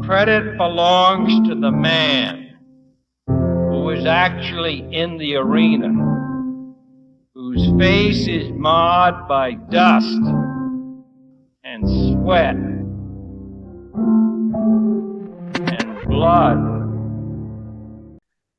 credit belongs to the man who is actually in the arena, whose face is marred by dust and sweat and blood.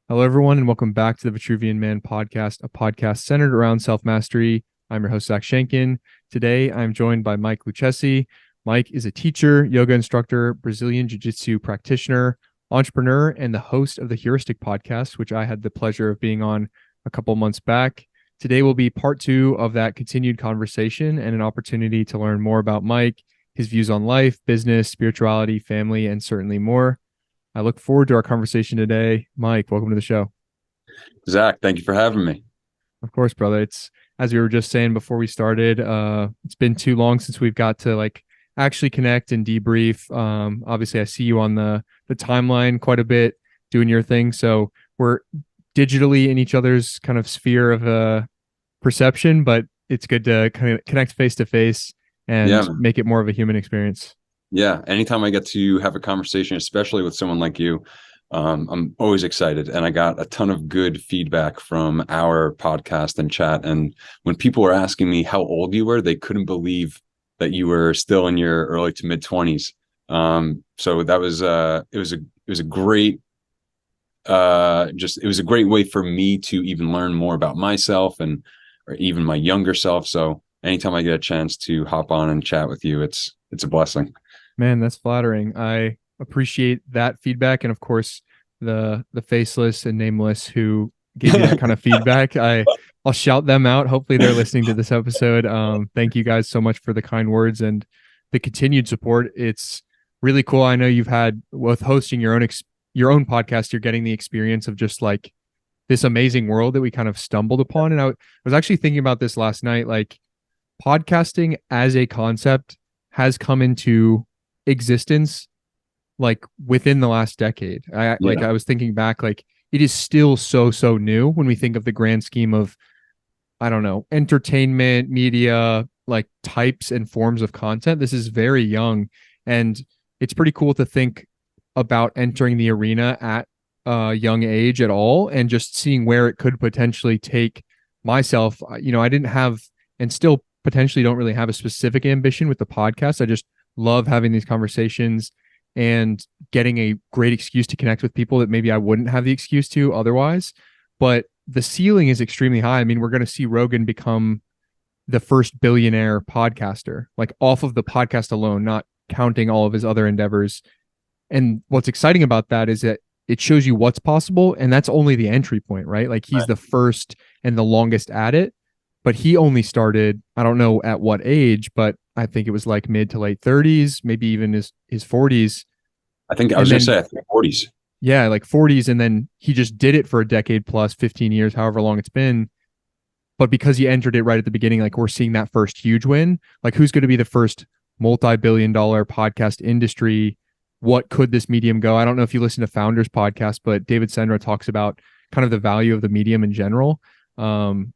Hello, everyone, and welcome back to the Vitruvian Man Podcast, a podcast centered around self-mastery. I'm your host, Zach Shankin. Today, I'm joined by Mike Lucchesi. Mike is a teacher, yoga instructor, Brazilian Jiu-jitsu practitioner, entrepreneur, and the host of the Heuristic Podcast, which I had the pleasure of being on a couple months back. Today will be part 2 of that continued conversation and an opportunity to learn more about Mike, his views on life, business, spirituality, family, and certainly more. I look forward to our conversation today. Mike, welcome to the show. Zach, thank you for having me. Of course, brother. It's, as we were just saying before we started, it's been too long since we've got to actually connect and debrief. Obviously, I see you on the timeline quite a bit doing your thing. So we're digitally in each other's kind of sphere of perception, but it's good to kind of connect face to face and make it more of a human experience. Yeah. Anytime I get to have a conversation, especially with someone like you, I'm always excited. And I got a ton of good feedback from our podcast and chat. And when people were asking me how old you were, they couldn't believe that you were still in your early to mid 20s. So that was it was a great it was a great way for me to even learn more about myself or even my younger self. So anytime I get a chance to hop on and chat with you, it's a blessing. Man, that's flattering. I appreciate that feedback, and of course the faceless and nameless who gave you that kind of feedback. I'll shout them out. Hopefully they're listening to this episode. Thank you guys so much for the kind words and the continued support. It's really cool. I know you've had, with hosting your own podcast, you're getting the experience of just like this amazing world that we kind of stumbled upon. And I was actually thinking about this last night, like podcasting as a concept has come into existence like within the last decade. I was thinking back, like it is still so new when we think of the grand scheme of, I don't know, entertainment, media, like types and forms of content. This is very young, and it's pretty cool to think about entering the arena at a young age at all and just seeing where it could potentially take myself. You know, I didn't have, and still potentially don't really have, a specific ambition with the podcast. I just love having these conversations and getting a great excuse to connect with people that maybe I wouldn't have the excuse to otherwise. But the ceiling is extremely high. I mean, we're going to see Rogan become the first billionaire podcaster, like off of the podcast alone, not counting all of his other endeavors. And what's exciting about that is that it shows you what's possible. And that's only the entry point, right? Like he's the first and the longest at it, but he only started, I don't know at what age, but I think it was like mid to late 30s, maybe even his 40s. I think 40s. Yeah, like 40s. And then he just did it for a decade plus, 15 years, however long it's been. But because he entered it right at the beginning, like we're seeing that first huge win. Like who's going to be the first multi-billion-dollar podcast industry? What could this medium go? I don't know if you listen to Founders podcast, but David Sendra talks about kind of the value of the medium in general, and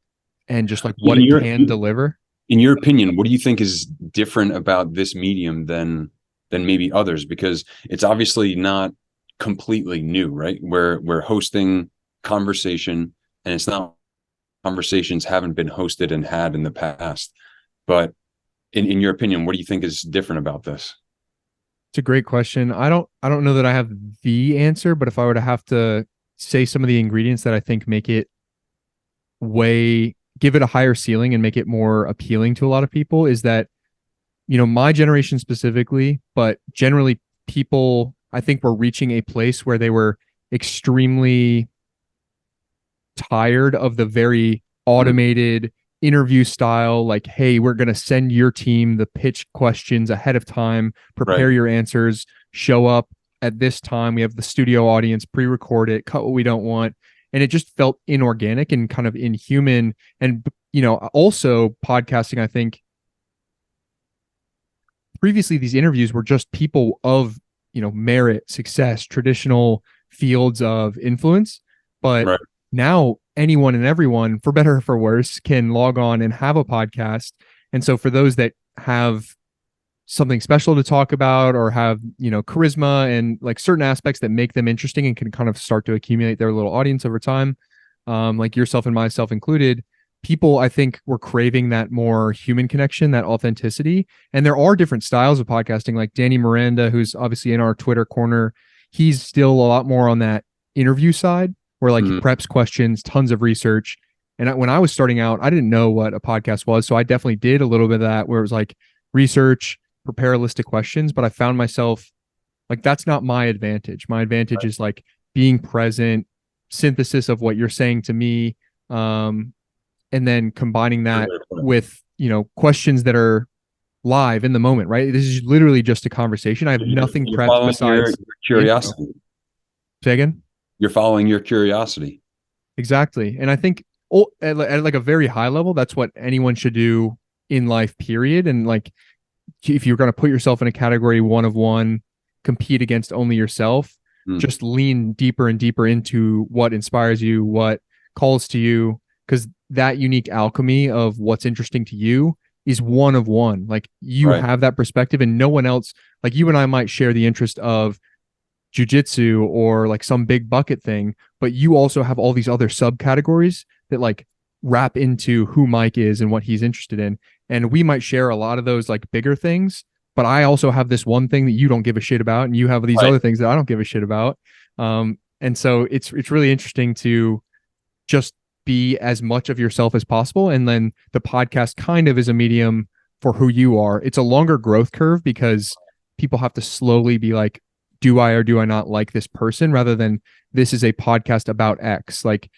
just like what it can deliver. In your opinion, what do you think is different about this medium than maybe others? Because it's obviously not completely new, right? We're hosting conversation, and it's not conversations haven't been hosted and had in the past. But in your opinion, what do you think is different about this? It's a great question. I don't know that I have the answer, but if I were to have to say some of the ingredients that I think make it give it a higher ceiling and make it more appealing to a lot of people, is that, you know, my generation specifically, but generally people, I think, were reaching a place where they were extremely tired of the very automated interview style. Like, hey, we're going to send your team the pitch questions ahead of time, prepare your answers, show up at this time. We have the studio audience, pre-record it, cut what we don't want. And it just felt inorganic and kind of inhuman. And, you know, also podcasting, I think previously these interviews were just people of, you know, merit, success, traditional fields of influence. But now anyone and everyone, for better or for worse, can log on and have a podcast. And so for those that have something special to talk about or have, charisma and like certain aspects that make them interesting and can kind of start to accumulate their little audience over time. Like yourself and myself included, people, I think, were craving that more human connection, that authenticity. And there are different styles of podcasting, like Danny Miranda, who's obviously in our Twitter corner. He's still a lot more on that interview side where like he preps questions, tons of research. And when I was starting out, I didn't know what a podcast was. So I definitely did a little bit of that where it was like research, prepare a list of questions, but I found myself like, that's not my advantage. My advantage is like being present, synthesis of what you're saying to me. And then combining that with, questions that are live in the moment, right? This is literally just a conversation. I have nothing prepped besides your curiosity. Say again? You're following your curiosity. Exactly. And I think at like a very high level, that's what anyone should do in life, period. And like, if you're going to put yourself in a category one of one, compete against only yourself, just lean deeper and deeper into what inspires you, what calls to you, because that unique alchemy of what's interesting to you is one of one. Like you have that perspective and no one else, like you and I might share the interest of jiu-jitsu or like some big bucket thing, but you also have all these other subcategories that like wrap into who Mike is and what he's interested in. And we might share a lot of those like bigger things, but I also have this one thing that you don't give a shit about, and you have these other things that I don't give a shit about. And so it's really interesting to just be as much of yourself as possible. And then the podcast kind of is a medium for who you are. It's a longer growth curve because people have to slowly be like, do I or do I not like this person, rather than this is a podcast about X. Like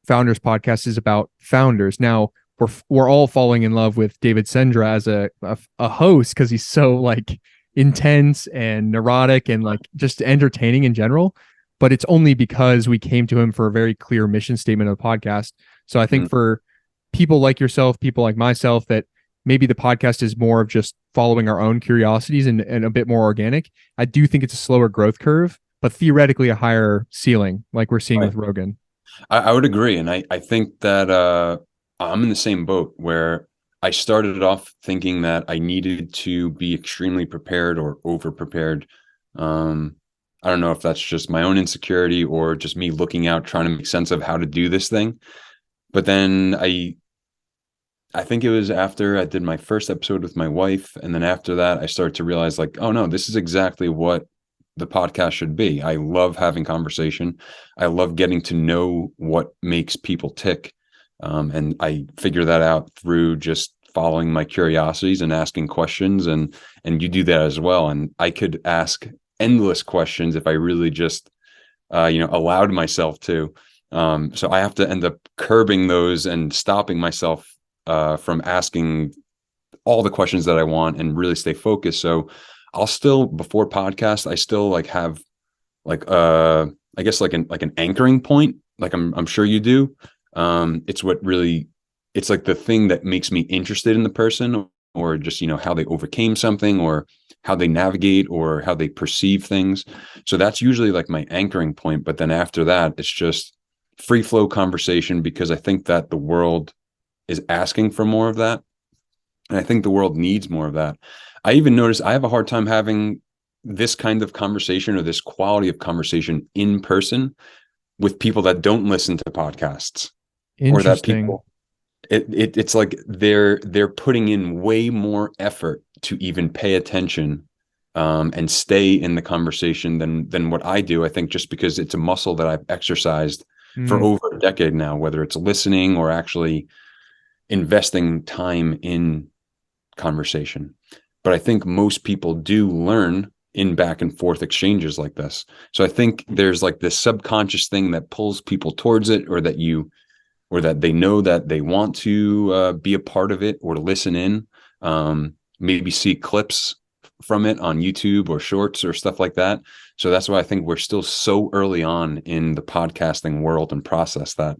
Founders Podcast is about founders. Now we're all falling in love with David Sendra as a host because he's so like intense and neurotic and like just entertaining in general. But it's only because we came to him for a very clear mission statement of the podcast. So I think for people like yourself, people like myself, that maybe the podcast is more of just following our own curiosities and a bit more organic. I do think it's a slower growth curve, but theoretically a higher ceiling, like we're seeing with Rogan. I would agree. And I think that I'm in the same boat where I started off thinking that I needed to be extremely prepared or over prepared. I don't know if that's just my own insecurity or just me looking out, trying to make sense of how to do this thing. But then I think it was after I did my first episode with my wife. And then after that, I started to realize like, oh no, this is exactly what the podcast should be. I love having conversation. I love getting to know what makes people tick. And I figure that out through just following my curiosities and asking questions. And you do that as well. And I could ask endless questions if I really just, allowed myself to. So I have to end up curbing those and stopping myself from asking all the questions that I want and really stay focused. So I'll still, before podcast, I still like have like I guess like an anchoring point, like I'm sure you do. It's like the thing that makes me interested in the person, or just, how they overcame something, or how they navigate, or how they perceive things. So that's usually like my anchoring point. But then after that, it's just free flow conversation, because I think that the world is asking for more of that. And I think the world needs more of that. I even noticed I have a hard time having this kind of conversation or this quality of conversation in person with people that don't listen to podcasts, or that people, it's like they're putting in way more effort to even pay attention and stay in the conversation than what I do. I think just because it's a muscle that I've exercised for over a decade now, whether it's listening or actually investing time in conversation. But I think most people do learn in back and forth exchanges like this. So I think there's like this subconscious thing that pulls people towards it, or that they know that they want to be a part of it or to listen in, maybe see clips from it on YouTube or shorts or stuff like that. So that's why I think we're still so early on in the podcasting world and process that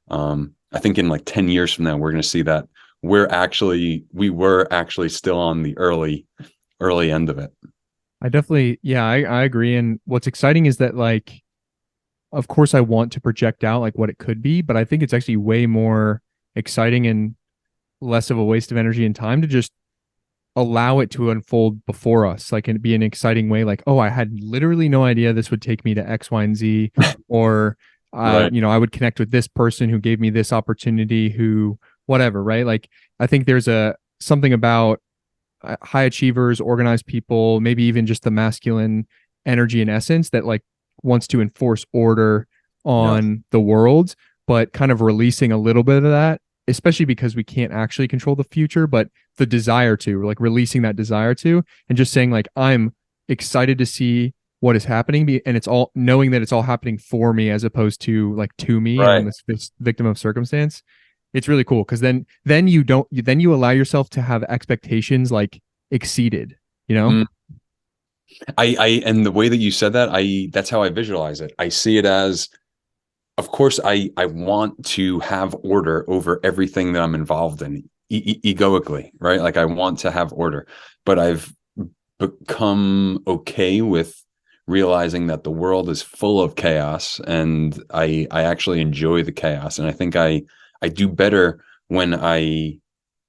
I think in like 10 years from now, we're going to see that we were actually still on the early end of it. I definitely, I agree. And what's exciting is that, like, of course I want to project out like what it could be, but I think it's actually way more exciting and less of a waste of energy and time to just allow it to unfold before us, like it'd be an exciting way, like, oh, I had literally no idea this would take me to X, Y, and Z, or Right. I would connect with this person who gave me this opportunity, who whatever, right? Like I think there's a something about high achievers, organized people, maybe even just the masculine energy and essence that like wants to enforce order Yeah. on the world, but kind of releasing a little bit of that, especially because we can't actually control the future, but the desire to, like releasing that desire to, and just saying like, I'm excited to see what is happening, and it's all knowing that it's all happening for me as opposed to like to me, and I'm Right. this victim of circumstance. It's really cool because then you don't then you allow yourself to have expectations like exceeded, you know? Mm. And the way that you said that, that's how I visualize it. I see it as, of course, I want to have order over everything that I'm involved in, egoically, right? Like I want to have order, but I've become okay with realizing that the world is full of chaos, and I actually enjoy the chaos. And I think I do better when I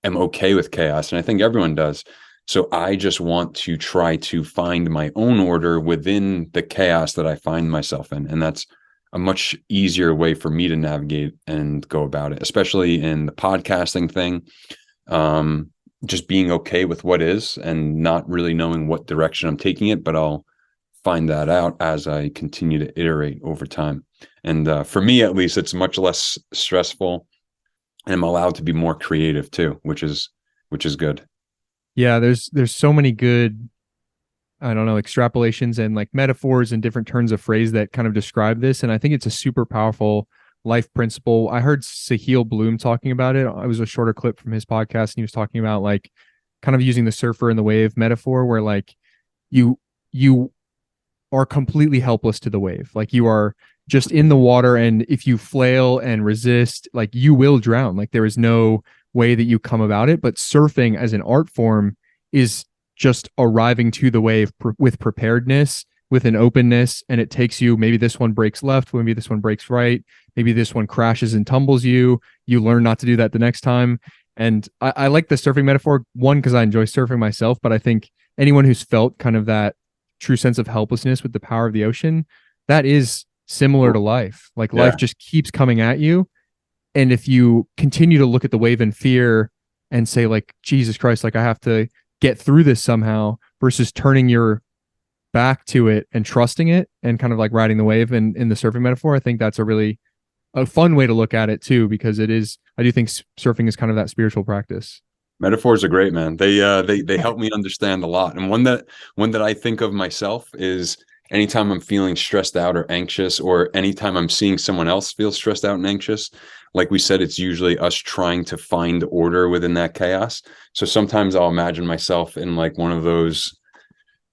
am okay with chaos. And I think everyone does. So I just want to try to find my own order within the chaos that I find myself in. And that's a much easier way for me to navigate and go about it, especially in the podcasting thing. Just being okay with what is and not really knowing what direction I'm taking it, but I'll find that out as I continue to iterate over time. And for me, at least, it's much less stressful, and I'm allowed to be more creative too, which is good. Yeah, there's so many good, I don't know, extrapolations and like metaphors and different turns of phrase that kind of describe this. And I think it's a super powerful life principle. I heard Sahil Bloom talking about it. It was a shorter clip from his podcast, and he was talking about like kind of using the surfer and the wave metaphor, where like you are completely helpless to the wave. Like you are just in the water, and if you flail and resist, like you will drown. Like there is no way that you come about it. But surfing as an art form is just arriving to the wave with preparedness, with an openness, and it takes you, maybe this one breaks left, maybe this one breaks right, maybe this one crashes and tumbles you. You learn not to do that the next time. And I like the surfing metaphor, one, because I enjoy surfing myself, but I think anyone who's felt kind of that true sense of helplessness with the power of the ocean, that is similar to life. Like life just keeps coming at you. And if you continue to look at the wave in fear and say like, Jesus Christ, like I have to get through this somehow, versus turning your back to it and trusting it and kind of like riding the wave in the surfing metaphor, I think that's a fun way to look at it too, because I do think surfing is kind of that spiritual practice. Metaphors are great, man. They help me understand a lot. And one that I think of myself is anytime I'm feeling stressed out or anxious, or anytime I'm seeing someone else feel stressed out and anxious, like we said, it's usually us trying to find order within that chaos. So sometimes I'll imagine myself in like one of those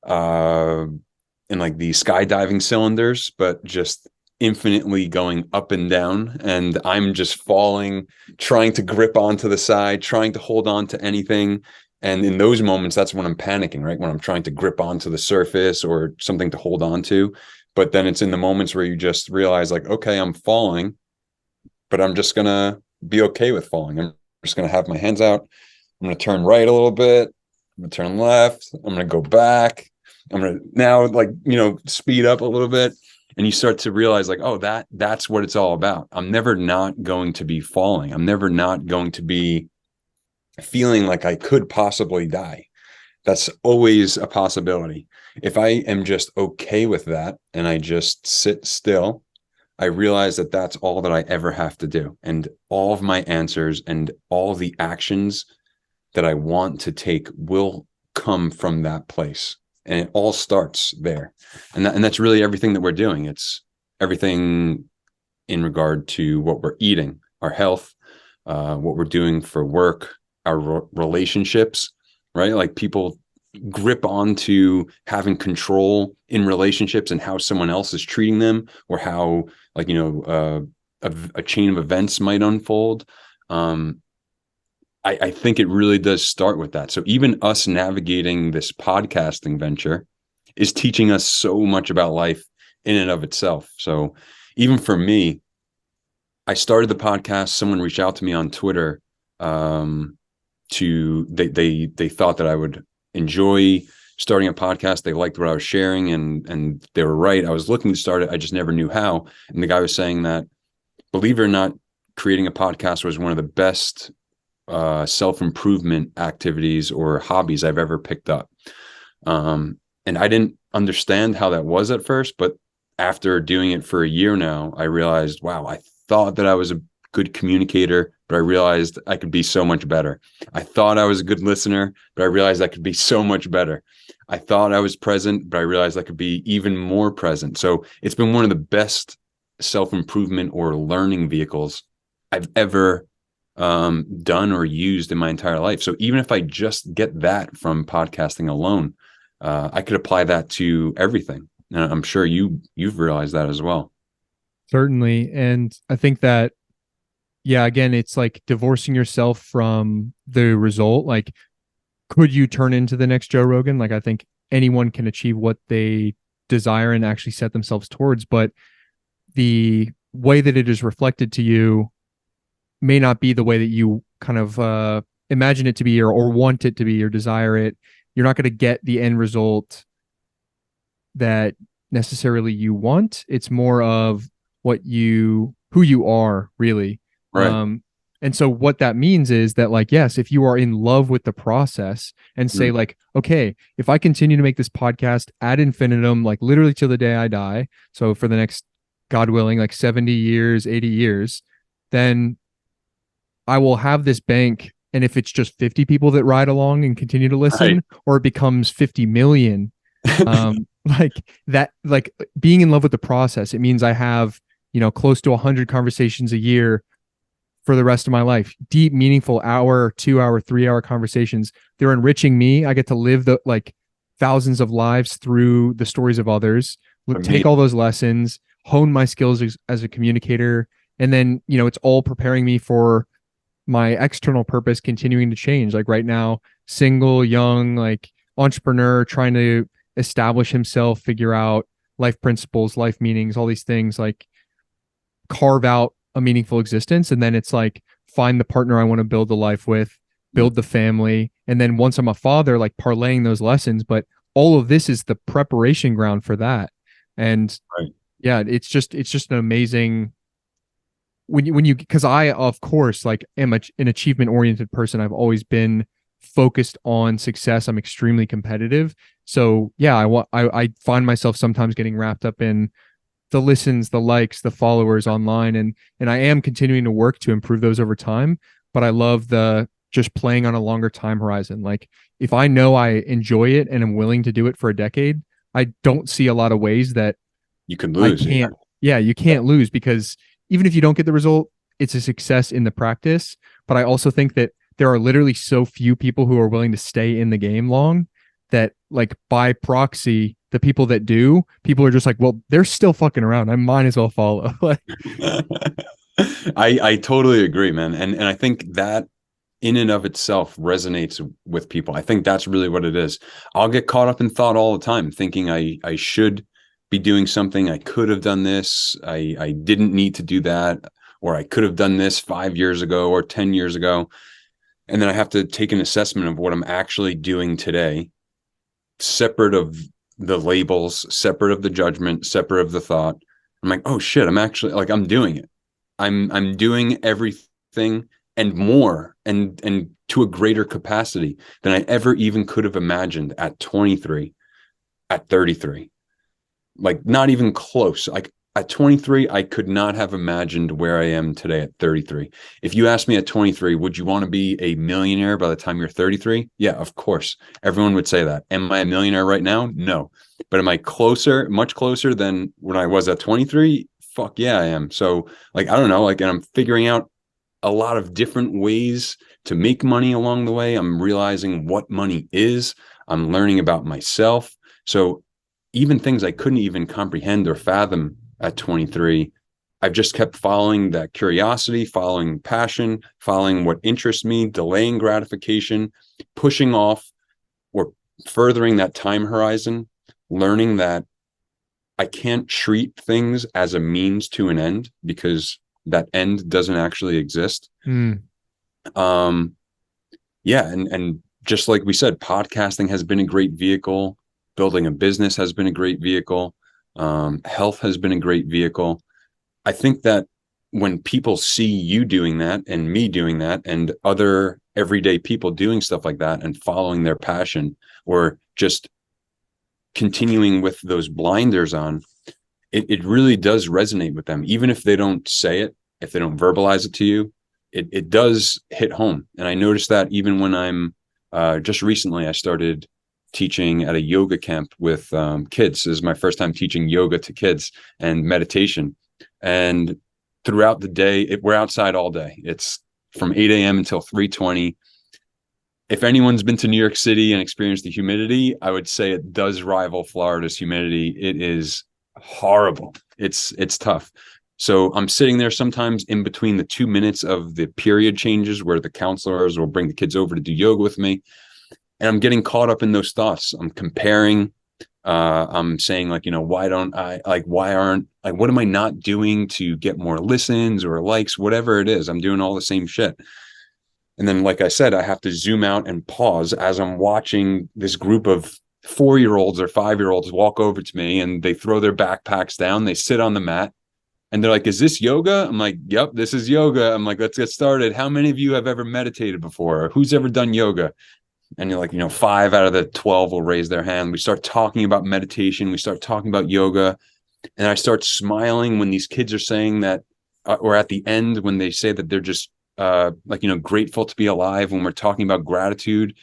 in like the skydiving cylinders, but just infinitely going up and down, and I'm just falling, trying to grip onto the side, trying to hold on to anything. And in those moments, that's when I'm panicking, right? When I'm trying to grip onto the surface or something to hold on to. But then it's in the moments where you just realize like, okay, I'm falling, but I'm just gonna be okay with falling. I'm just gonna have my hands out. I'm gonna turn right a little bit. I'm gonna turn left. I'm gonna go back. I'm gonna now speed up a little bit. And you start to realize like, oh, that's what it's all about. I'm never not going to be falling. I'm never not going to be feeling like I could possibly die. That's always a possibility. If I am just okay with that and I just sit still, I realize that that's all that I ever have to do. And all of my answers and all the actions that I want to take will come from that place. And it all starts there. And that's really everything that we're doing. It's everything in regard to what we're eating, our health, what we're doing for work, our relationships, right? Like people grip onto having control in relationships and how someone else is treating them, or how a chain of events might unfold. I think it really does start with that. So even us navigating this podcasting venture is teaching us so much about life in and of itself. So even for me, I started the podcast. Someone reached out to me on Twitter they thought that I would enjoy starting a podcast. They liked what I was sharing, and they were right. I was looking to start it. I just never knew how. And the guy was saying that, believe it or not, creating a podcast was one of the best self-improvement activities or hobbies I've ever picked up. And I didn't understand how that was at first, but after doing it for a year now, I realized, wow, I thought that I was a good communicator, but I realized I could be so much better. I thought I was a good listener, but I realized I could be so much better. I thought I was present, but I realized I could be even more present. So it's been one of the best self-improvement or learning vehicles I've ever done or used in my entire life. So even if I just get that from podcasting alone, I could apply that to everything. And I'm sure you've realized that as well. Certainly. And I think that, yeah, again, it's like divorcing yourself from the result. Like, could you turn into the next Joe Rogan? Like, I think anyone can achieve what they desire and actually set themselves towards, but the way that it is reflected to you may not be the way that you kind of imagine it to be, or want it to be, or desire it. You're not going to get the end result that necessarily you want. It's more of who you are, really. Right. And so what that means is that, like, yes, if you are in love with the process and say like, okay, if I continue to make this podcast ad infinitum, like literally till the day I die, so for the next, God willing, like 70 years, 80 years, then I will have this bank. And if it's just 50 people that ride along and continue to listen, right, or it becomes 50 million, like that, like being in love with the process, it means I have, close to 100 conversations a year for the rest of my life. Deep, meaningful hour, 2 hour, 3 hour conversations. They're enriching me. I get to live the like thousands of lives through the stories of others, take all those lessons, hone my skills as a communicator. And then, it's all preparing me for my external purpose continuing to change. Like right now, single, young, like entrepreneur, trying to establish himself, figure out life principles, life meanings, all these things, like carve out a meaningful existence. And then it's like, find the partner I want to build the life with, build the family. And then once I'm a father, like parlaying those lessons, but all of this is the preparation ground for that. And right, yeah, it's just an amazing, when you, because I, of course, like am an achievement oriented person. I've always been focused on success. I'm extremely competitive. So yeah, I find myself sometimes getting wrapped up in the listens, the likes, the followers online. And I am continuing to work to improve those over time, but I love the just playing on a longer time horizon. Like if I know I enjoy it and I'm willing to do it for a decade, I don't see a lot of ways that you can lose. You can't lose, because even if you don't get the result, it's a success in the practice. But I also think that there are literally so few people who are willing to stay in the game long that, like, by proxy, the people that do, people are just like, well, they're still fucking around, I might as well follow. I totally agree, man. And I think that in and of itself resonates with people. I think that's really what it is. I'll get caught up in thought all the time, thinking I should be doing something. I could have done this. I didn't need to do that. Or I could have done this 5 years ago or 10 years ago. And then I have to take an assessment of what I'm actually doing today, separate of the labels, separate of the judgment, separate of the thought. I'm like, oh shit, I'm actually, like, I'm doing it. I'm doing everything and more and to a greater capacity than I ever even could have imagined at 23, at 33. Like, not even close. Like at 23, I could not have imagined where I am today at 33. If you asked me at 23, would you want to be a millionaire by the time you're 33? Yeah, of course. Everyone would say that. Am I a millionaire right now? No. But am I closer, much closer than when I was at 23? Fuck yeah, I am. So, like, I don't know, like, and I'm figuring out a lot of different ways to make money along the way. I'm realizing what money is. I'm learning about myself. So even things I couldn't even comprehend or fathom at 23, I've just kept following that curiosity, following passion, following what interests me, delaying gratification, pushing off or furthering that time horizon, learning that I can't treat things as a means to an end, because that end doesn't actually exist. yeah, and just like we said, podcasting has been a great vehicle. Building a business has been a great vehicle. Health has been a great vehicle. I think that when people see you doing that and me doing that and other everyday people doing stuff like that and following their passion or just continuing with those blinders on, it really does resonate with them. Even if they don't say it, if they don't verbalize it to you, it does hit home. And I noticed that even when I'm just recently, I started teaching at a yoga camp with kids. This is my first time teaching yoga to kids and meditation. And throughout the day, we're outside all day. It's from 8 a.m. until 3:20. If anyone's been to New York City and experienced the humidity, I would say it does rival Florida's humidity. It is horrible. It's tough. So I'm sitting there sometimes in between the 2 minutes of the period changes where the counselors will bring the kids over to do yoga with me. And I'm getting caught up in those thoughts. I'm comparing. I'm saying like, why don't I what am I not doing to get more listens or likes, whatever it is. I'm doing all the same shit. And then, like I said, I have to zoom out and pause as I'm watching this group of 4-year-olds or 5-year-olds walk over to me, and they throw their backpacks down. They sit on the mat and they're like, "Is this yoga?" I'm like, "Yep, this is yoga." I'm like, "Let's get started. How many of you have ever meditated before? Or who's ever done yoga?" And you're like, 5 out of the 12 will raise their hand. We start talking about meditation. We start talking about yoga. And I start smiling when these kids are saying that, or at the end, when they say that they're just grateful to be alive, when we're talking about gratitude.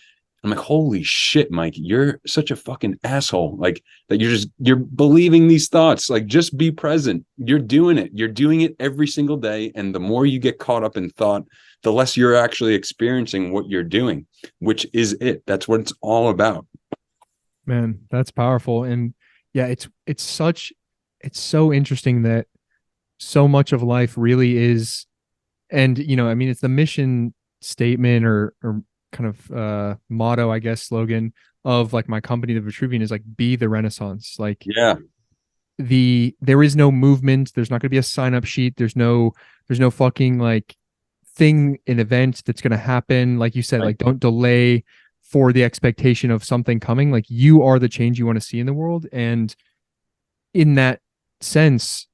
I'm like, holy shit, Mike, you're such a fucking asshole. Like that you're believing these thoughts. Like, just be present. You're doing it. You're doing it every single day. And the more you get caught up in thought, the less you're actually experiencing what you're doing, which is it. That's what it's all about. Man, that's powerful. And yeah, it's so interesting that so much of life really is, and it's the mission statement or kind of motto, I guess, slogan of like my company, the Vitruvian, is like, be the Renaissance. Like, yeah, there is no movement. There's not going to be a sign up sheet. There's no fucking like thing, an event that's going to happen. Like you said, right. Like, don't delay for the expectation of something coming. Like, you are the change you want to see in the world. And in that sense,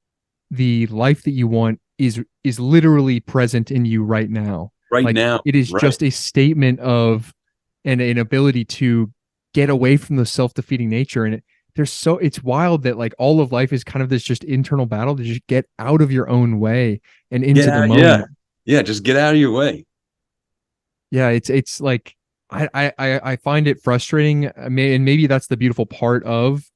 the life that you want is literally present in you right now. Right now. It is just a statement of an ability to get away from the self-defeating nature. And it's wild that like all of life is kind of this just internal battle to just get out of your own way and into the moment. Yeah, just get out of your way. Yeah, it's like I find it frustrating. And maybe that's the beautiful part of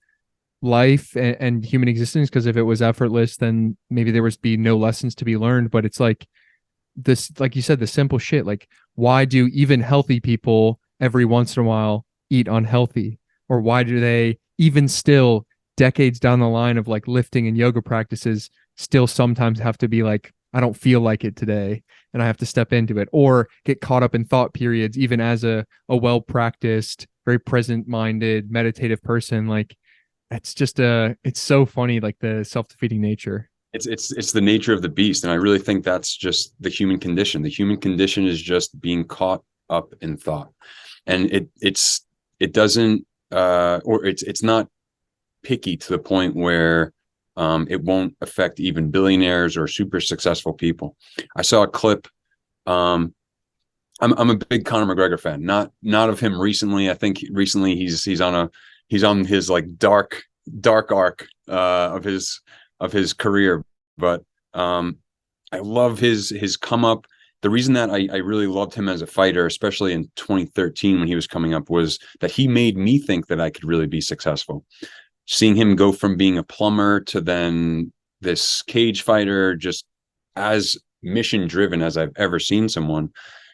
life and human existence, because if it was effortless, then maybe there would be no lessons to be learned. But it's like this, like you said, the simple shit. Like, why do even healthy people every once in a while eat unhealthy? Or why do they even still, decades down the line of like lifting and yoga practices, still sometimes have to be like, I don't feel like it today, and I have to step into it, or get caught up in thought periods, even as a well-practiced, very present-minded, meditative person. Like, it's so funny, like the self-defeating nature. It's the nature of the beast. And I really think that's just the human condition. The human condition is just being caught up in thought. And it's not picky to the point where it won't affect even billionaires or super successful people. I saw a clip. I'm a big Conor McGregor fan, not of him recently. I think recently he's on his like dark arc of his career, but I love his come up. The reason that I really loved him as a fighter, especially in 2013 when he was coming up, was that he made me think that I could really be successful. Seeing him go from being a plumber to then this cage fighter, just as mission driven as I've ever seen someone,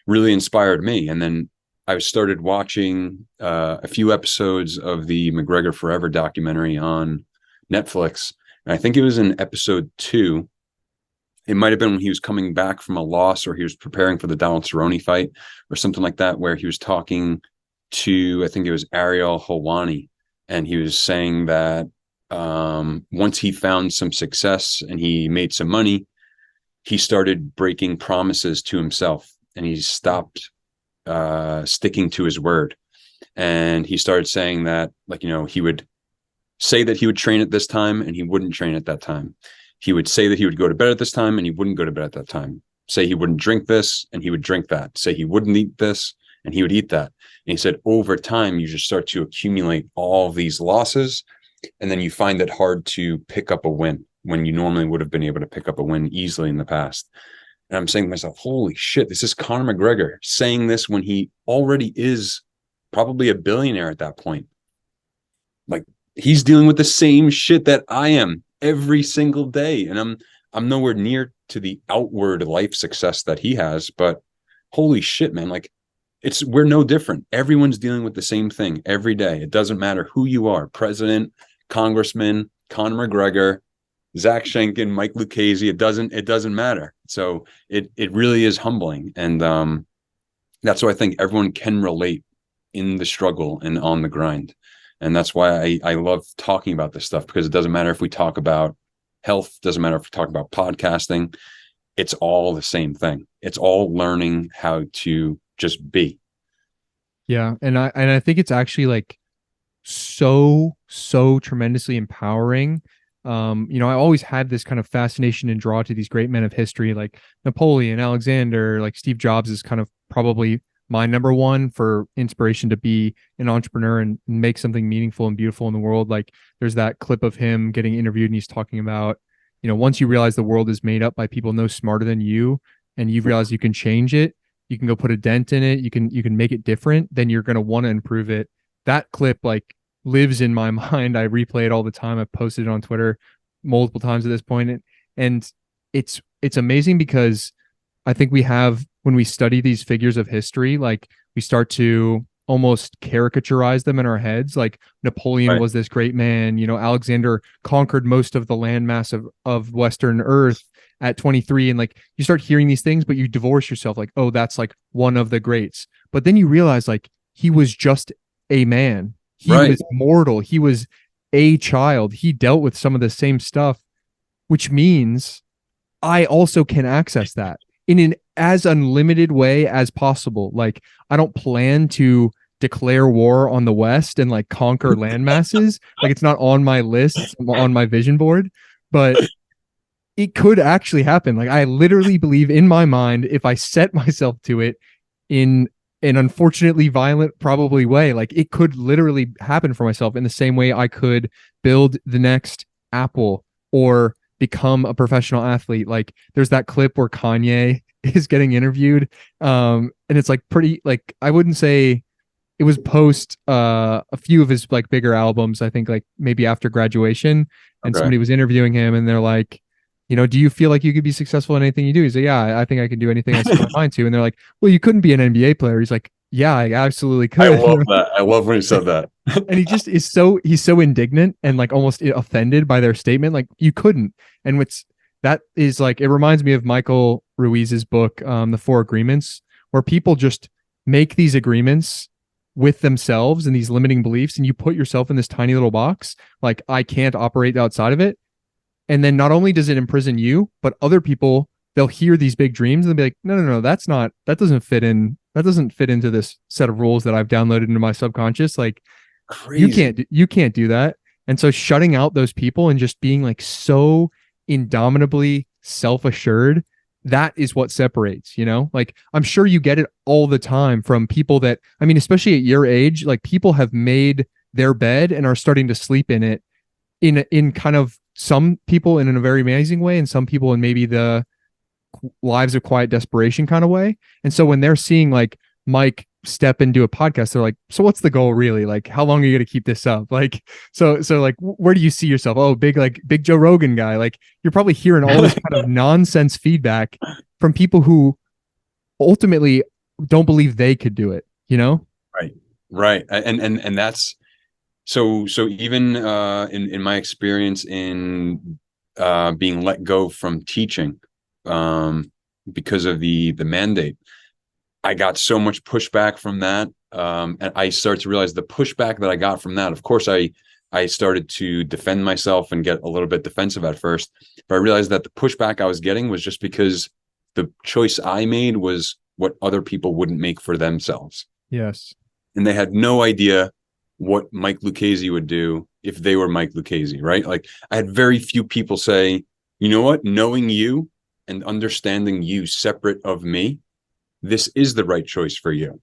really inspired me. And then I started watching a few episodes of the McGregor Forever documentary on Netflix. And I think it was in episode 2. It might have been when he was coming back from a loss, or he was preparing for the Donald Cerrone fight or something like that, where he was talking to, I think it was Ariel Helwani. And he was saying that once he found some success and he made some money, he started breaking promises to himself, and he stopped sticking to his word. And he started saying that, like, he would say that he would train at this time and he wouldn't train at that time. He would say that he would go to bed at this time and he wouldn't go to bed at that time. Say he wouldn't drink this and he would drink that. Say he wouldn't eat this and he would eat that. And he said, over time, you just start to accumulate all of these losses. And then you find it hard to pick up a win when you normally would have been able to pick up a win easily in the past. And I'm saying to myself, holy shit, this is Conor McGregor saying this when he already is probably a billionaire at that point. Like, he's dealing with the same shit that I am every single day. And I'm nowhere near to the outward life success that he has, but holy shit, man. Like, we're no different. Everyone's dealing with the same thing every day. It doesn't matter who you are, president, congressman, Conor McGregor, Zach Schenken, Mike Lucchesi. It doesn't matter. So it really is humbling. And that's why I think everyone can relate in the struggle and on the grind. And that's why I love talking about this stuff, because it doesn't matter if we talk about health, doesn't matter if we talk about podcasting, it's all the same thing. It's all learning how to just be. Yeah. And I think it's actually like so tremendously empowering. I always had this kind of fascination and draw to these great men of history, like Napoleon, Alexander, like Steve Jobs is kind of probably my number one for inspiration to be an entrepreneur and make something meaningful and beautiful in the world. Like, there's that clip of him getting interviewed and he's talking about, once you realize the world is made up by people no smarter than you, and you realize you can change it, you can go put a dent in it, you can make it different, then you're going to want to improve it. That clip like lives in my mind. I replay it all the time. I've posted it on Twitter multiple times at this point. And it's amazing because I think when we study these figures of history, like, we start to almost caricaturize them in our heads. Like, Napoleon was this great man, Alexander conquered most of the landmass of Western Earth at 23. And like, you start hearing these things, but you divorce yourself like, oh, that's like one of the greats. But then you realize like, he was just a man. He was mortal. He was a child. He dealt with some of the same stuff, which means I also can access that in an as unlimited way as possible. Like, I don't plan to declare war on the West and like conquer land masses. Like, it's not on my list, it's on my vision board, but it could actually happen. Like, I literally believe in my mind, if I set myself to it in an unfortunately violent, probably way, like, it could literally happen for myself in the same way I could build the next Apple or become a professional athlete. Like, there's that clip where Kanye is getting interviewed. And it's like pretty, like, I wouldn't say it was post a few of his like bigger albums, I think like maybe after graduation, and somebody was interviewing him and they're like, do you feel like you could be successsul in anything you do? He's like, yeah, I think I can do anything I set my mind to. And they're like, well, you couldn't be an NBA player. He's like, yeah, I absolutely could. I love that. I love when he said that. And he just he's so indignant and like almost offended by their statement. Like, you couldn't. And that is like, it reminds me of Michael Ruiz's book, The Four Agreements, where people just make these agreements with themselves and these limiting beliefs. And you put yourself in this tiny little box. Like, I can't operate outside of it. And then not only does it imprison you, but other people, they'll hear these big dreams and they'll be like, no, that doesn't fit into this set of rules that I've downloaded into my subconscious. Like, crazy. You can't do that. And so shutting out those people and just being like so indomitably self-assured, that is what separates, like, I'm sure you get it all the time from people that, I mean, especially at your age, like, people have made their bed and are starting to sleep in it in kind of, some people in a very amazing way and some people in maybe the lives of quiet desperation kind of way. And so when they're seeing like Mike step into a podcast, they're like, so what's the goal really? Like, how long are you going to keep this up? Like, so like, where do you see yourself? Oh, big Joe Rogan guy. Like, you're probably hearing all this kind of nonsense feedback from people who ultimately don't believe they could do it, Right. And that's, so even in my experience in being let go from teaching because of the mandate, I got so much pushback from that. And I started to realize the pushback that I got from that. Of course, I started to defend myself and get a little bit defensive at first, but I realized that the pushback I was getting was just because the choice I made was what other people wouldn't make for themselves. Yes. And they had no idea what Mike Lucchesi would do if they were Mike Lucchesi, right? Like, I had very few people say, you know what, knowing you and understanding you separate of me, this is the right choice for you.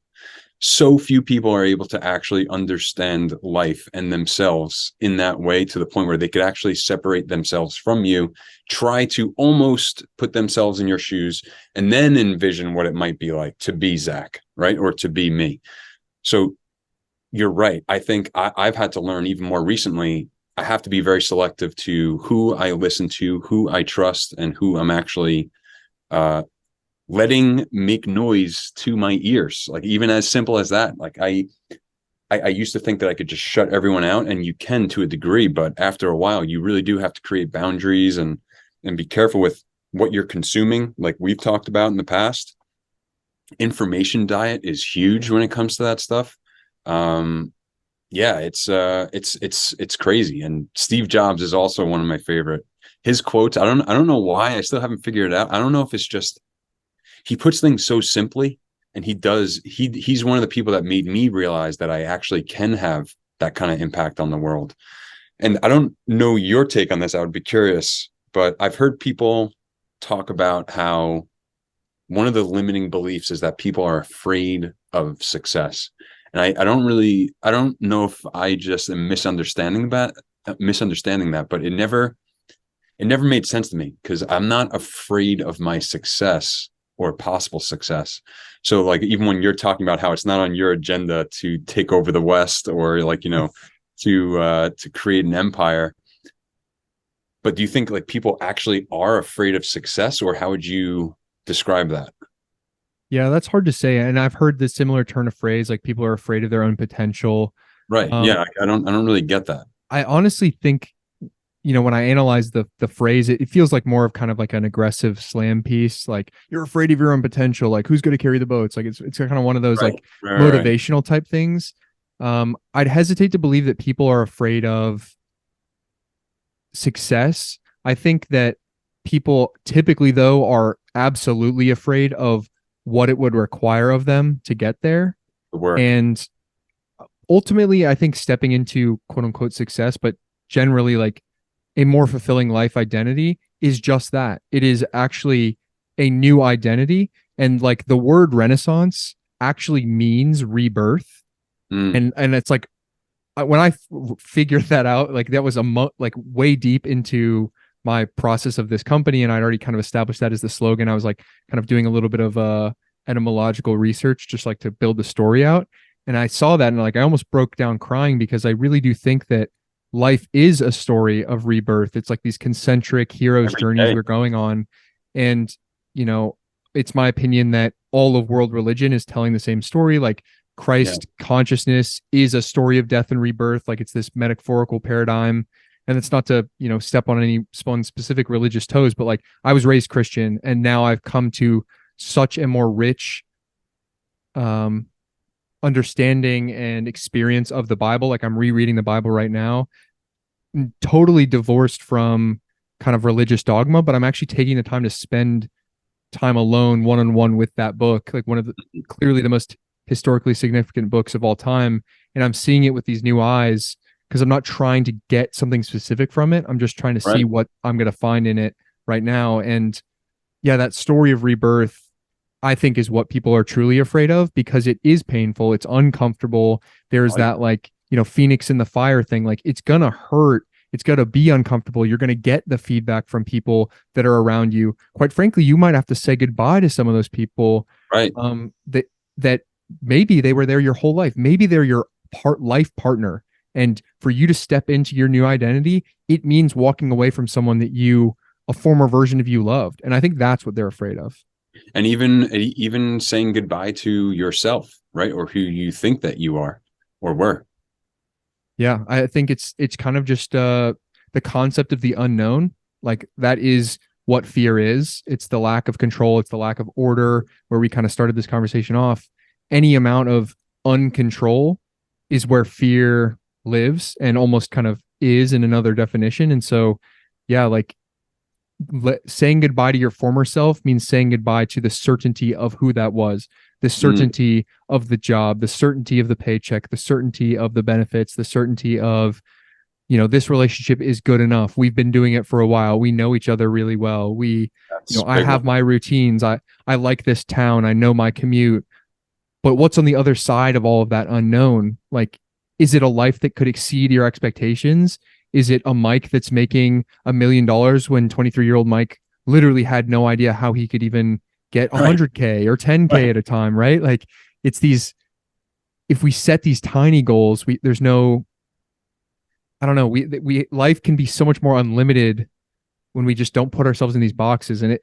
So few people are able to actually understand life and themselves in that way, to the point where they could actually separate themselves from you, try to almost put themselves in your shoes, and then envision what it might be like to be Zach, right? Or to be me. So you're right. I think I've had to learn even more recently. I have to be very selective to who I listen to, who I trust, and who I'm actually letting make noise to my ears. Like, even as simple as that. Like, I used to think that I could just shut everyone out, and you can to a degree, but after a while, you really do have to create boundaries and be careful with what you're consuming. Like we've talked about in the past, information diet is huge when it comes to that stuff. Yeah, it's crazy. And Steve Jobs is also one of my favorite. His quotes, I don't know why. I still haven't figured it out. I don't know if it's just he puts things so simply, and he's one of the people that made me realize that I actually can have that kind of impact on the world. And I don't know your take on this. I would be curious, but I've heard people talk about how one of the limiting beliefs is that people are afraid of success. And I don't know if I just am misunderstanding that, but it never made sense to me, because I'm not afraid of my success or possible success. So like, even when you're talking about how it's not on your agenda to take over the West, or like, to create an empire, but do you think like people actually are afraid of success, or how would you describe that? Yeah, that's hard to say. And I've heard this similar turn of phrase, like people are afraid of their own potential. Right. Yeah. I don't really get that. I honestly think, when I analyze the phrase, it feels like more of kind of like an aggressive slam piece. Like, you're afraid of your own potential. Like, who's going to carry the boats? Like, it's kind of one of those like motivational type things. I'd hesitate to believe that people are afraid of success. I think that people typically, though, are absolutely afraid of what it would require of them to get there. And ultimately, I think stepping into quote unquote success, but generally like a more fulfilling life identity, is just that. It is actually a new identity. And like the word Renaissance actually means rebirth. And it's like, when I figured that out, like that was like way deep into my process of this company, and I'd already kind of established that as the slogan. I was like kind of doing a little bit of etymological research, just like to build the story out. And I saw that, and like I almost broke down crying, because I really do think that life is a story of rebirth. It's like these concentric heroes' journeys we're going on. And, it's my opinion that all of world religion is telling the same story. Like, Christ consciousness is a story of death and rebirth. Like, it's this metaphorical paradigm. And it's not to, step on any specific religious toes, but like, I was raised Christian, and now I've come to such a more rich understanding and experience of the Bible. Like, I'm rereading the Bible right now, totally divorced from kind of religious dogma, but I'm actually taking the time to spend time alone, one-on-one with that book, like one of the clearly the most historically significant books of all time. And I'm seeing it with these new eyes, because I'm not trying to get something specific from it. I'm just trying to see what I'm going to find in it right now. And yeah, that story of rebirth, I think, is what people are truly afraid of, because it is painful. It's uncomfortable. There's that like, Phoenix in the fire thing. Like, it's going to hurt. It's going to be uncomfortable. You're going to get the feedback from people that are around you. Quite frankly, you might have to say goodbye to some of those people. Right. That maybe they were there your whole life. Maybe they're your life partner. And for you to step into your new identity, it means walking away from someone that a former version of you loved. And I think that's what they're afraid of. And even saying goodbye to yourself, right? Or who you think that you are or were. Yeah, I think it's kind of just the concept of the unknown. Like, that is what fear is. It's the lack of control. It's the lack of order, where we kind of started this conversation off. Any amount of uncontrol is where fear lives, and almost kind of is in another definition. And so, yeah, like, saying goodbye to your former self means saying goodbye to the certainty of who that was, the certainty of the job, the certainty of the paycheck, the certainty of the benefits, the certainty of, this relationship is good enough. We've been doing it for a while. We know each other really well. I have my routines. I like this town. I know my commute. But what's on the other side of all of that unknown? Like, is it a life that could exceed your expectations? Is it a Mike that's making $1 million when 23-year-old Mike literally had no idea how he could even get 100K or 10K at a time, right? Like, it's these, if we set these tiny goals, there's no, I don't know, life can be so much more unlimited when we just don't put ourselves in these boxes. And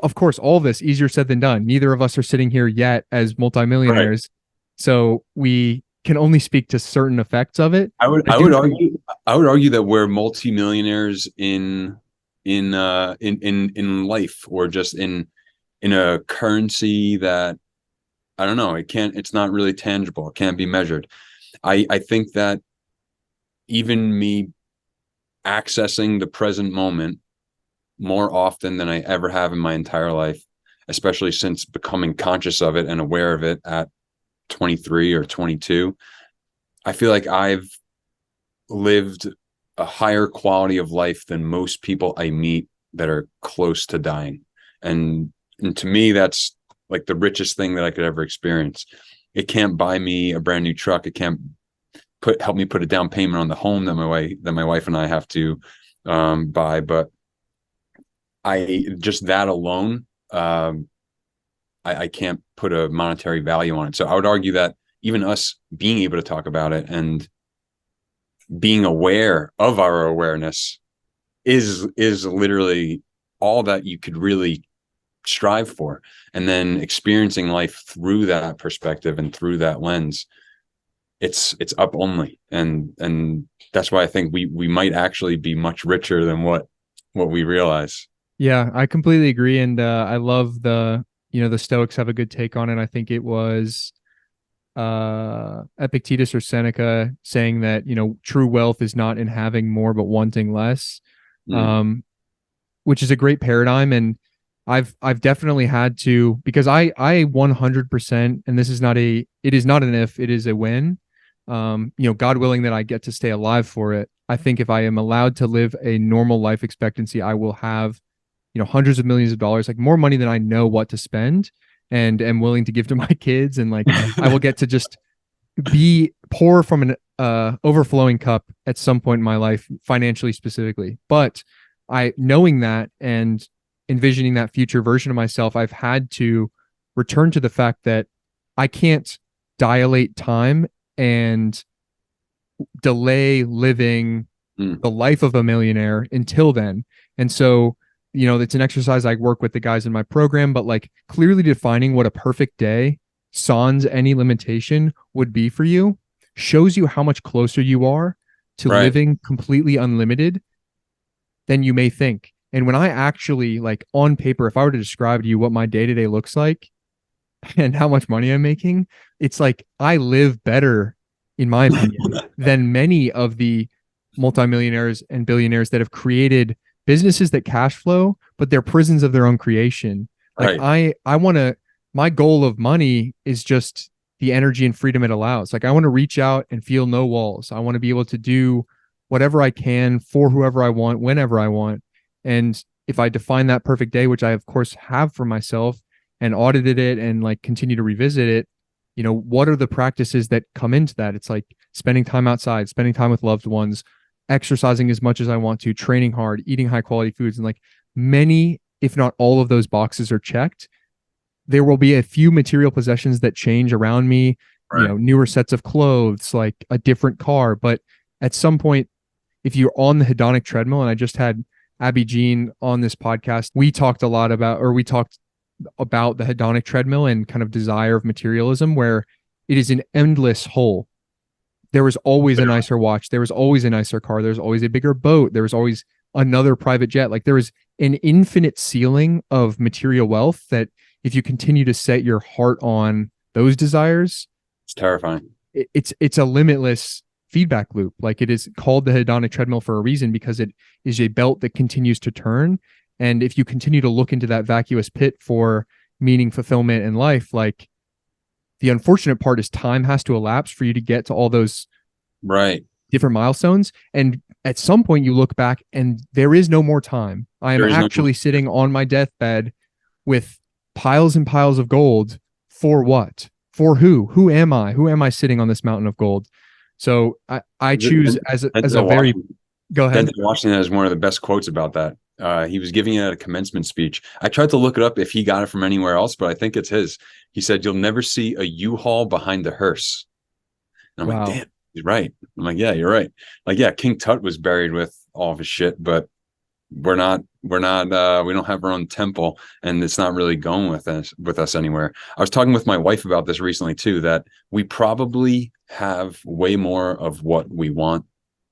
of course, all of this easier said than done. Neither of us are sitting here yet as multimillionaires. Right. So we can only speak to certain effects of it. I would argue that we're multimillionaires in life, or just in a currency that, I don't know, it's not really tangible. It can't be measured. I think that even me accessing the present moment more often than I ever have in my entire life, especially since becoming conscious of it and aware of it at 23 or 22, I feel like I've lived a higher quality of life than most people I meet that are close to dying. And to me, that's like the richest thing that I could ever experience. It can't buy me a brand new truck. It can't help me put a down payment on the home that my wife and I have to buy. But that alone, I can't put a monetary value on it. So I would argue that even us being able to talk about it and being aware of our awareness is literally all that you could really strive for. And then experiencing life through that perspective and through that lens, it's up only. And that's why I think we might actually be much richer than what we realize. Yeah, I completely agree. And I love the Stoics have a good take on it. I think it was Epictetus or Seneca saying that, true wealth is not in having more, but wanting less, which is a great paradigm. And I've definitely had to, because I 100%, and it is not an if, it is a when, God willing that I get to stay alive for it. I think if I am allowed to live a normal life expectancy, I will have, hundreds of millions of dollars, like more money than I know what to spend and am willing to give to my kids. And like, I will get to just pour from an overflowing cup at some point in my life, financially specifically. But knowing that and envisioning that future version of myself, I've had to return to the fact that I can't dilate time and delay living the life of a millionaire until then. And so, it's an exercise I work with the guys in my program, but like clearly defining what a perfect day sans any limitation would be for you shows you how much closer you are to living completely unlimited than you may think. And when I actually, like, on paper, if I were to describe to you what my day-to-day looks like and how much money I'm making, it's like I live better, in my opinion, than many of the multimillionaires and billionaires that have created businesses that cash flow, but they're prisons of their own creation. Like I want to, my goal of money is just the energy and freedom it allows. Like I want to reach out and feel no walls. I want to be able to do whatever I can for whoever I want, whenever I want. And if I define that perfect day, which I of course have for myself and audited it and like continue to revisit it, what are the practices that come into that? It's like spending time outside, spending time with loved ones, exercising as much as I want to, training hard, eating high quality foods. And like many, if not all of those boxes are checked, there will be a few material possessions that change around me, newer sets of clothes, like a different car. But at some point, if you're on the hedonic treadmill, and I just had Abby Jean on this podcast, we talked about the hedonic treadmill and kind of desire of materialism, where it is an endless hole. There was always a nicer watch. There was always a nicer car. There was always a bigger boat. There was always another private jet. Like there was an infinite ceiling of material wealth that if you continue to set your heart on those desires, it's terrifying. It's a limitless feedback loop. Like it is called the hedonic treadmill for a reason, because it is a belt that continues to turn. And if you continue to look into that vacuous pit for meaning, fulfillment in life, like the unfortunate part is time has to elapse for you to get to all those Right. different milestones. And at some point you look back and there is no more time. I am actually sitting on my deathbed with piles and piles of gold. For what? For who? Who am I? Who am I sitting on this mountain of gold? So I choose as a very, go ahead. Denzel Washington has one of the best quotes about that. He was giving it at a commencement speech. I tried to look it up if he got it from anywhere else, but I think it's his. He said, "You'll never see a U-Haul behind the hearse." And I'm like, damn, he's right. I'm like, yeah, you're right. Like, yeah, King Tut was buried with all of his shit, but we don't have our own temple, and it's not really going with us anywhere. I was talking with my wife about this recently too, that we probably have way more of what we want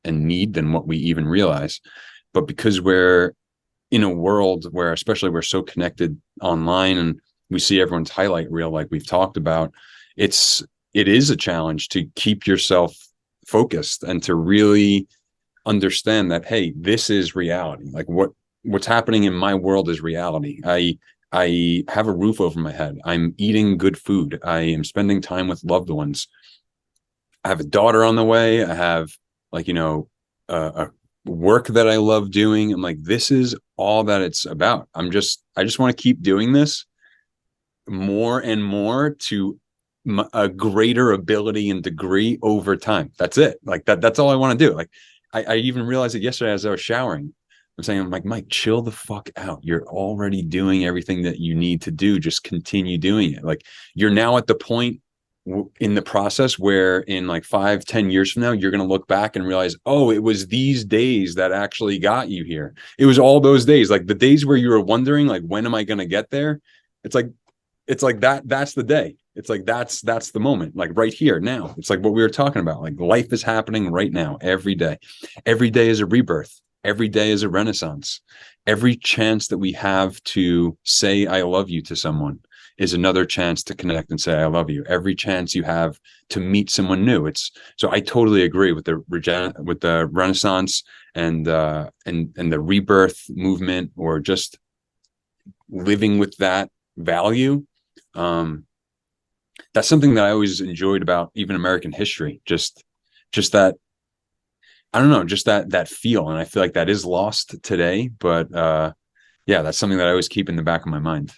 and need than what we even realize. But because we're in a world where, especially, we're so connected online and we see everyone's highlight reel, like we've talked about, it is a challenge to keep yourself focused and to really understand that, hey, this is reality. Like what's happening in my world is reality. I have a roof over my head. I'm eating good food. I am spending time with loved ones. I have a daughter on the way. I have, like, a work that I love doing. I'm like, this is all that it's about. I just want to keep doing this more and more to a greater ability and degree over time. That's it. Like that's all I want to do. Like I even realized it yesterday as I was showering. I'm like, Mike, chill the fuck out. You're already doing everything that you need to do. Just continue doing it. Like, you're now at the point in the process where in like 5-10 years from now, you're going to look back and realize, oh, it was these days that actually got you here. It was all those days, like the days where you were wondering, like, when am I going to get there? It's like that's the day. It's like, that's the moment, like right here now. It's like what we were talking about. Like, life is happening right now. Every day is a rebirth. Every day is a renaissance. Every chance that we have to say, I love you to someone is another chance to connect and say, I love you. Every chance you have to meet someone new. So I totally agree with the renaissance and the rebirth movement, or just living with that value. That's something that I always enjoyed about even American history. Just that, I don't know, just that feel. And I feel like that is lost today, but yeah, that's something that I always keep in the back of my mind.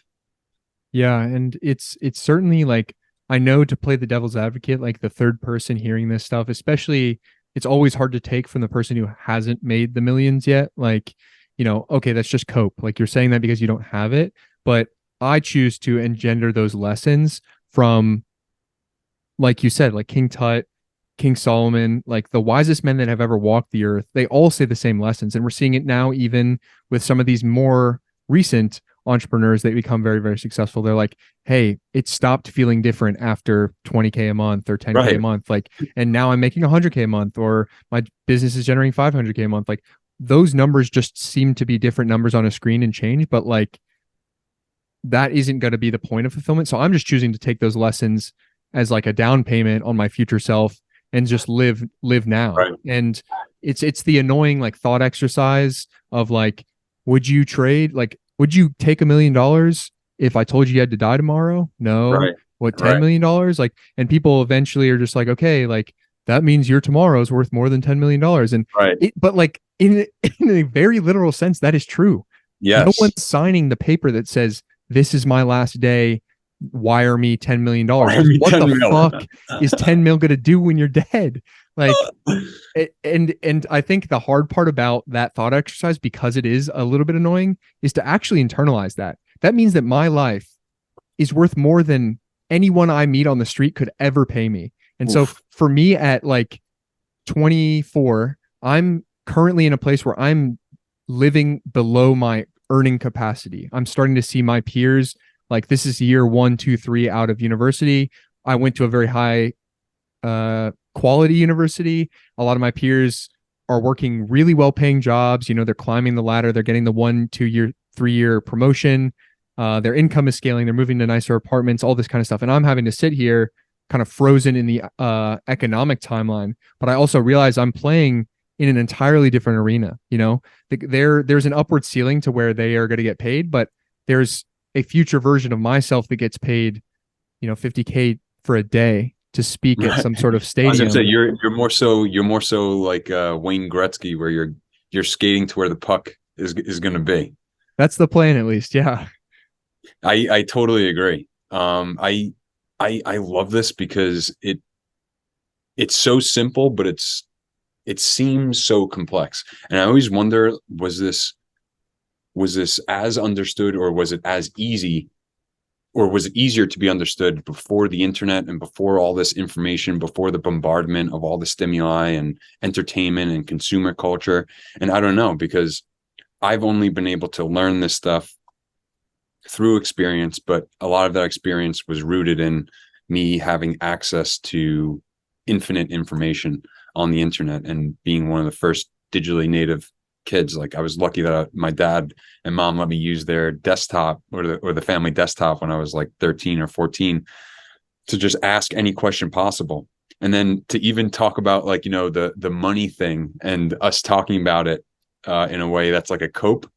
Yeah. And it's certainly, like, I know, to play the devil's advocate, like the third person hearing this stuff, especially, it's always hard to take from the person who hasn't made the millions yet. Like, okay, that's just cope. Like, you're saying that because you don't have it, but I choose to engender those lessons from, like you said, like King Tut, King Solomon, like the wisest men that have ever walked the earth. They all say the same lessons. And we're seeing it now, even with some of these more recent entrepreneurs that become very, very successful. They're like, hey, it stopped feeling different after 20K a month or 10K a month. Like, and now I'm making 100K a month, or my business is generating 500K a month. Like, those numbers just seem to be different numbers on a screen and change, but like, that isn't going to be the point of fulfillment. So I'm just choosing to take those lessons as like a down payment on my future self and just live now. Right. And it's the annoying, like, thought exercise of like, would you trade? Like, would you take $1 million if I told you had to die tomorrow? No. Right. What, $10 million? Like, and people eventually are just like, okay, like, that means your tomorrow is worth more than $10 million. And but like, in a very literal sense, that is true. Yes. No one's signing the paper that says, this is my last day, wire me $10 million. What the fuck is 10 mil going to do when you're dead? Like, and I think the hard part about that thought exercise, because it is a little bit annoying, is to actually internalize that. That means that my life is worth more than anyone I meet on the street could ever pay me. And so for me at like 24, I'm currently in a place where I'm living below my earning capacity. I'm starting to see my peers, like, this is year 1, 2, 3 out of university. I went to a very high quality university. A lot of my peers are working really well paying jobs. They're climbing the ladder. They're getting the 1, 2 year, 3 year promotion. Their income is scaling. They're moving to nicer apartments, all this kind of stuff. And I'm having to sit here kind of frozen in the economic timeline. But I also realize I'm playing in an entirely different arena. There's an upward ceiling to where they are going to get paid, but there's a future version of myself that gets paid, $50K for a day to speak at some sort of I was stadium. gonna say you're more so like Wayne Gretzky, where you're skating to where the puck is going to be. That's the plan, at least. Yeah. I totally agree. I love this because it's so simple, but it seems so complex. And I always wonder, was this as understood, or was it as easy, or was it easier to be understood before the internet and before all this information, before the bombardment of all the stimuli and entertainment and consumer culture? And I don't know, because I've only been able to learn this stuff through experience, but a lot of that experience was rooted in me having access to infinite information on the internet and being one of the first digitally native kids. Like, I was lucky that my dad and mom let me use their desktop or the family desktop when I was like 13 or 14 to just ask any question possible. And then to even talk about, like, the money thing and us talking about it in a way that's like a cope.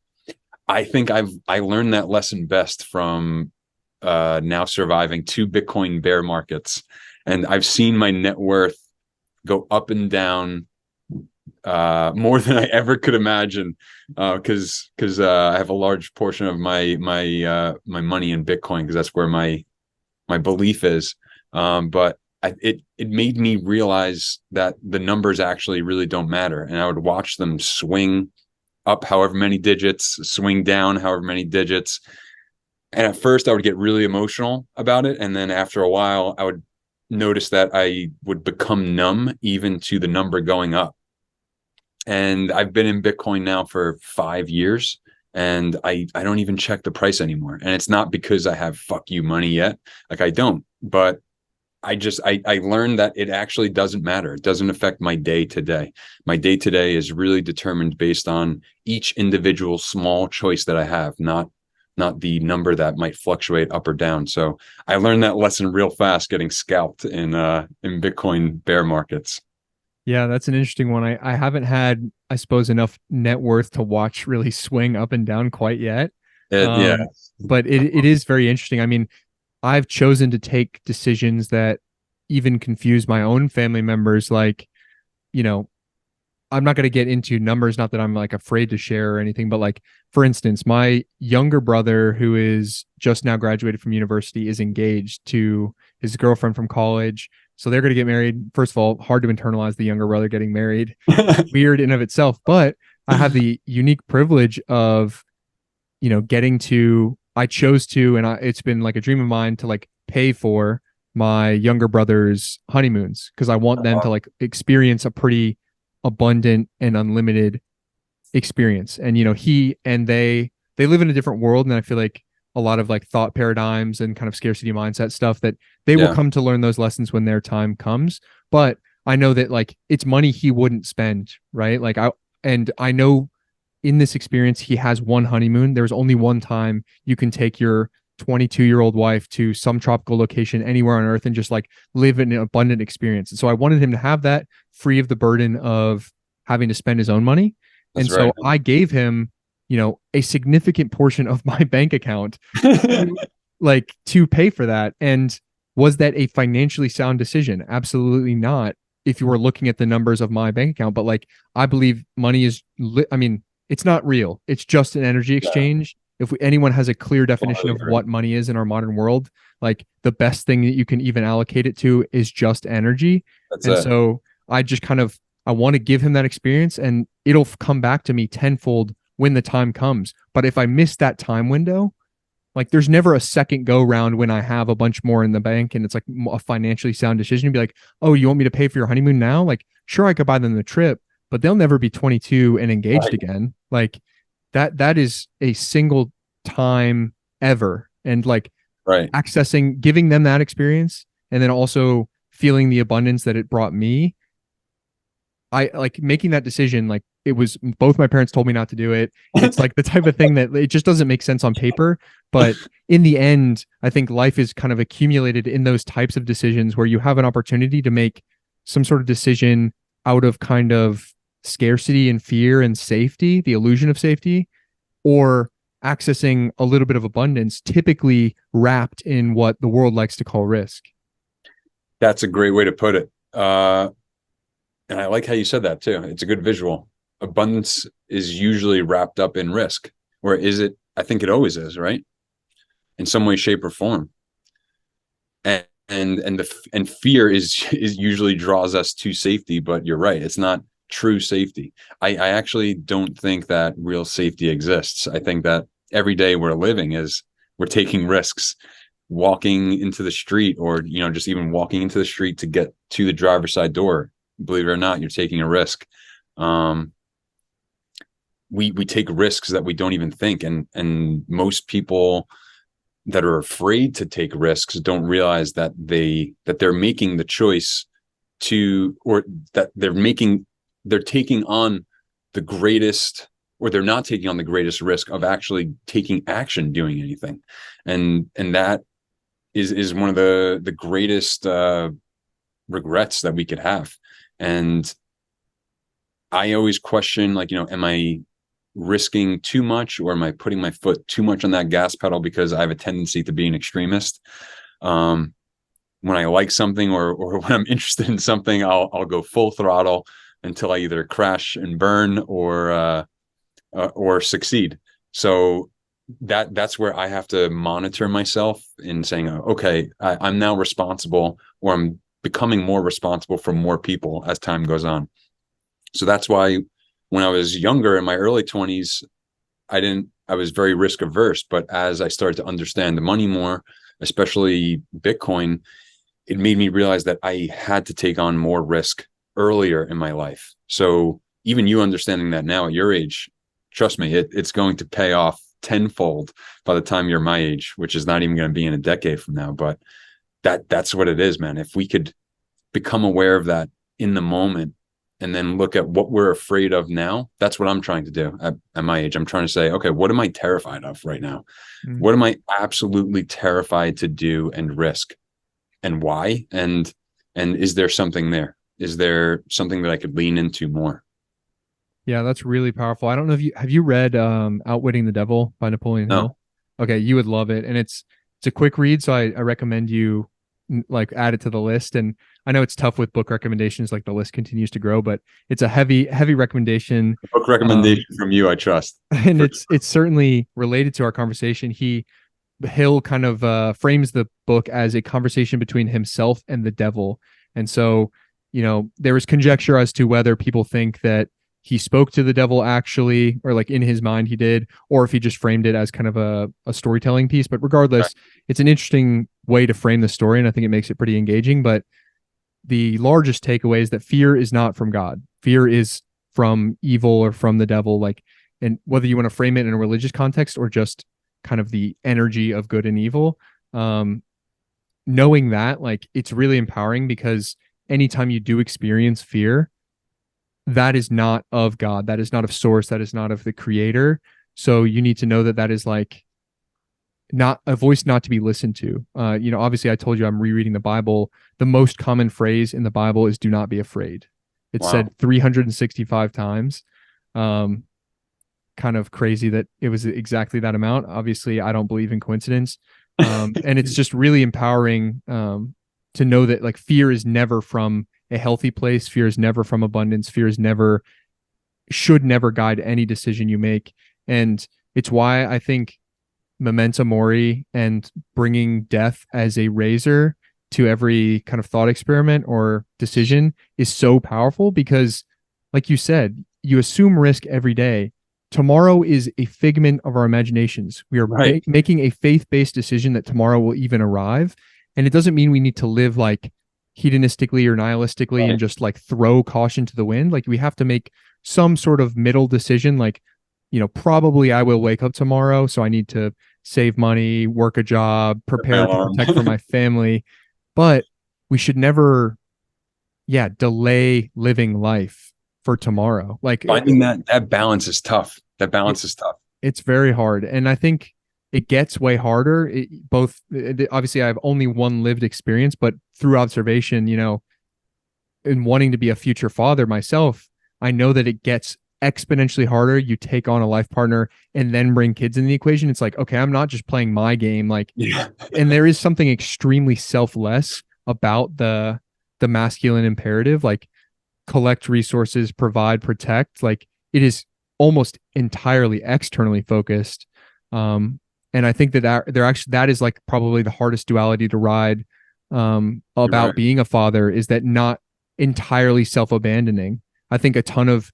I think I learned that lesson best from now surviving 2 Bitcoin bear markets. And I've seen my net worth go up and down more than I ever could imagine, because I have a large portion of my money in Bitcoin, because that's where my belief is. But it made me realize that the numbers actually really don't matter, and I would watch them swing up however many digits, swing down however many digits. And at first I would get really emotional about it, and then after a while I would notice that I would become numb even to the number going up. And I've been in Bitcoin now for 5 years, and I don't even check the price anymore. And it's not because I have fuck you money yet. Like, I don't, but I learned that it actually doesn't matter. It doesn't affect my day to day. My day to day is really determined based on each individual small choice that I have, not the number that might fluctuate up or down. So I learned that lesson real fast getting scalped in Bitcoin bear markets. Yeah, that's an interesting one. I haven't had, I suppose, enough net worth to watch really swing up and down quite yet. Yeah. But it is very interesting. I mean, I've chosen to take decisions that even confuse my own family members. Like, I'm not going to get into numbers, not that I'm like afraid to share or anything, but like, for instance, my younger brother, who is just now graduated from university, is engaged to his girlfriend from college. So they're going to get married. First of all, hard to internalize the younger brother getting married. Weird in of itself. But I have the unique privilege of, I chose to, and it's been like a dream of mine to like pay for my younger brother's honeymoons, because I want them to like experience a pretty abundant and unlimited experience. And he and they live in a different world, and I feel like a lot of like thought paradigms and kind of scarcity mindset stuff that they will come to learn those lessons when their time comes. But I know that like it's money he wouldn't spend, right? Like I know in this experience he has one honeymoon. There's only one time you can take your 22-year-old wife to some tropical location anywhere on earth and just like live an abundant experience. And so I wanted him to have that free of the burden of having to spend his own money. That's and right. So I gave him, a significant portion of my bank account to pay for that. And was that a financially sound decision? Absolutely not. If you were looking at the numbers of my bank account, but like, I believe money is, it's not real. It's just an energy exchange. If anyone has a clear definition of what money is in our modern world, like the best thing that you can even allocate it to is just energy. So I just I want to give him that experience, and it'll come back to me tenfold when the time comes. But if I miss that time window, like there's never a second go round when I have a bunch more in the bank and it's like a financially sound decision to be like, oh, you want me to pay for your honeymoon now? Like, sure, I could buy them the trip, but they'll never be 22 and engaged again. Like that is a single time ever. And like accessing, giving them that experience, and then also feeling the abundance that it brought me. I like making that decision. Like, it was, both my parents told me not to do it. It's like the type of thing that it just doesn't make sense on paper. But in the end, I think life is kind of accumulated in those types of decisions where you have an opportunity to make some sort of decision out of kind of scarcity and fear and safety, the illusion of safety, or accessing a little bit of abundance, typically wrapped in what the world likes to call risk. That's a great way to put it. And I like how you said that too. It's a good visual. Abundance is usually wrapped up in risk, or is it? I think it always is, right? In some way, shape, or form. And fear is usually draws us to safety, but you're right. It's not true safety. I actually don't think that real safety exists. I think that every day we're living is we're taking risks, walking into the street, or just even walking into the street to get to the driver's side door. Believe it or not, you're taking a risk. We take risks that we don't even think, and most people that are afraid to take risks don't realize that they're making the choice to, or that they're taking on the greatest, or they're not taking on the greatest risk of actually taking action, doing anything. And that is one of the greatest regrets that we could have. And I always question, am I risking too much, or am I putting my foot too much on that gas pedal? Because I have a tendency to be an extremist. When I like something, or when I'm interested in something, I'll go full throttle until I either crash and burn or succeed. So that's where I have to monitor myself in saying, okay, I'm now responsible, or I'm becoming more responsible for more people as time goes on. So that's why when I was younger, in my early 20s, I was very risk averse. But as I started to understand the money more, especially Bitcoin, it made me realize that I had to take on more risk earlier in my life. So even you understanding that now at your age, trust me, it's going to pay off tenfold by the time you're my age, which is not even going to be in a decade from now. But that's what it is, man. If we could become aware of that in the moment, and then look at what we're afraid of now, that's what I'm trying to do at my age. I'm trying to say, okay, what am I terrified of right now? Mm-hmm. What am I absolutely terrified to do and risk, and why? And is there something there? Is there something that I could lean into more? Yeah, that's really powerful. I don't know if have you read Outwitting the Devil by Napoleon Hill? Okay, you would love it. And it's a quick read, so I recommend you add it to the list. And I know it's tough with book recommendations, the list continues to grow, but it's a heavy recommendation. Book recommendation from you, I trust. And it's certainly related to our conversation. Hill kind of frames the book as a conversation between himself and the devil. And so, there is conjecture as to whether people think that he spoke to the devil actually, or in his mind he did, or if he just framed it as kind of a storytelling piece. But regardless, It's an interesting way to frame the story, and I think it makes it pretty engaging. But the largest takeaway is that fear is not from God. Fear is from evil or from the devil. And whether you want to frame it in a religious context or just kind of the energy of good and evil, knowing that, it's really empowering, because anytime you do experience fear, that is not of God. That is not of source. That is not of the creator. So you need to know that is not a voice not to be listened to. Obviously I told you I'm rereading the Bible. The most common phrase in the Bible is "do not be afraid." It's said 365 times. Kind of crazy that it was exactly that amount. Obviously I don't believe in coincidence. And it's just really empowering to know that fear is never from a healthy place. Fear is never from abundance. Fear should never guide any decision you make. And it's why I think Memento Mori and bringing death as a razor to every kind of thought experiment or decision is so powerful, because like you said, you assume risk every day. Tomorrow is a figment of our imaginations. We are making a faith-based decision that tomorrow will even arrive. And it doesn't mean we need to live hedonistically or nihilistically and just throw caution to the wind. We have to make some sort of middle decision. Probably I will wake up tomorrow, so I need to save money, work a job, prepare to protect for my family. But we should never, delay living life for tomorrow. Finding that balance is tough. That balance is tough. It's very hard. And I think it gets way harder. Obviously I have only one lived experience, but through observation, in wanting to be a future father myself, I know that it gets exponentially harder. You take on a life partner and then bring kids in the equation. It's like, okay, I'm not just playing my game. Like, Yeah. and there is something extremely selfless about the masculine imperative, like collect resources, provide, protect. Like it is almost entirely externally focused. And I think that is like probably the hardest duality to ride about Right. being a father, is that not entirely self-abandoning. I think a ton of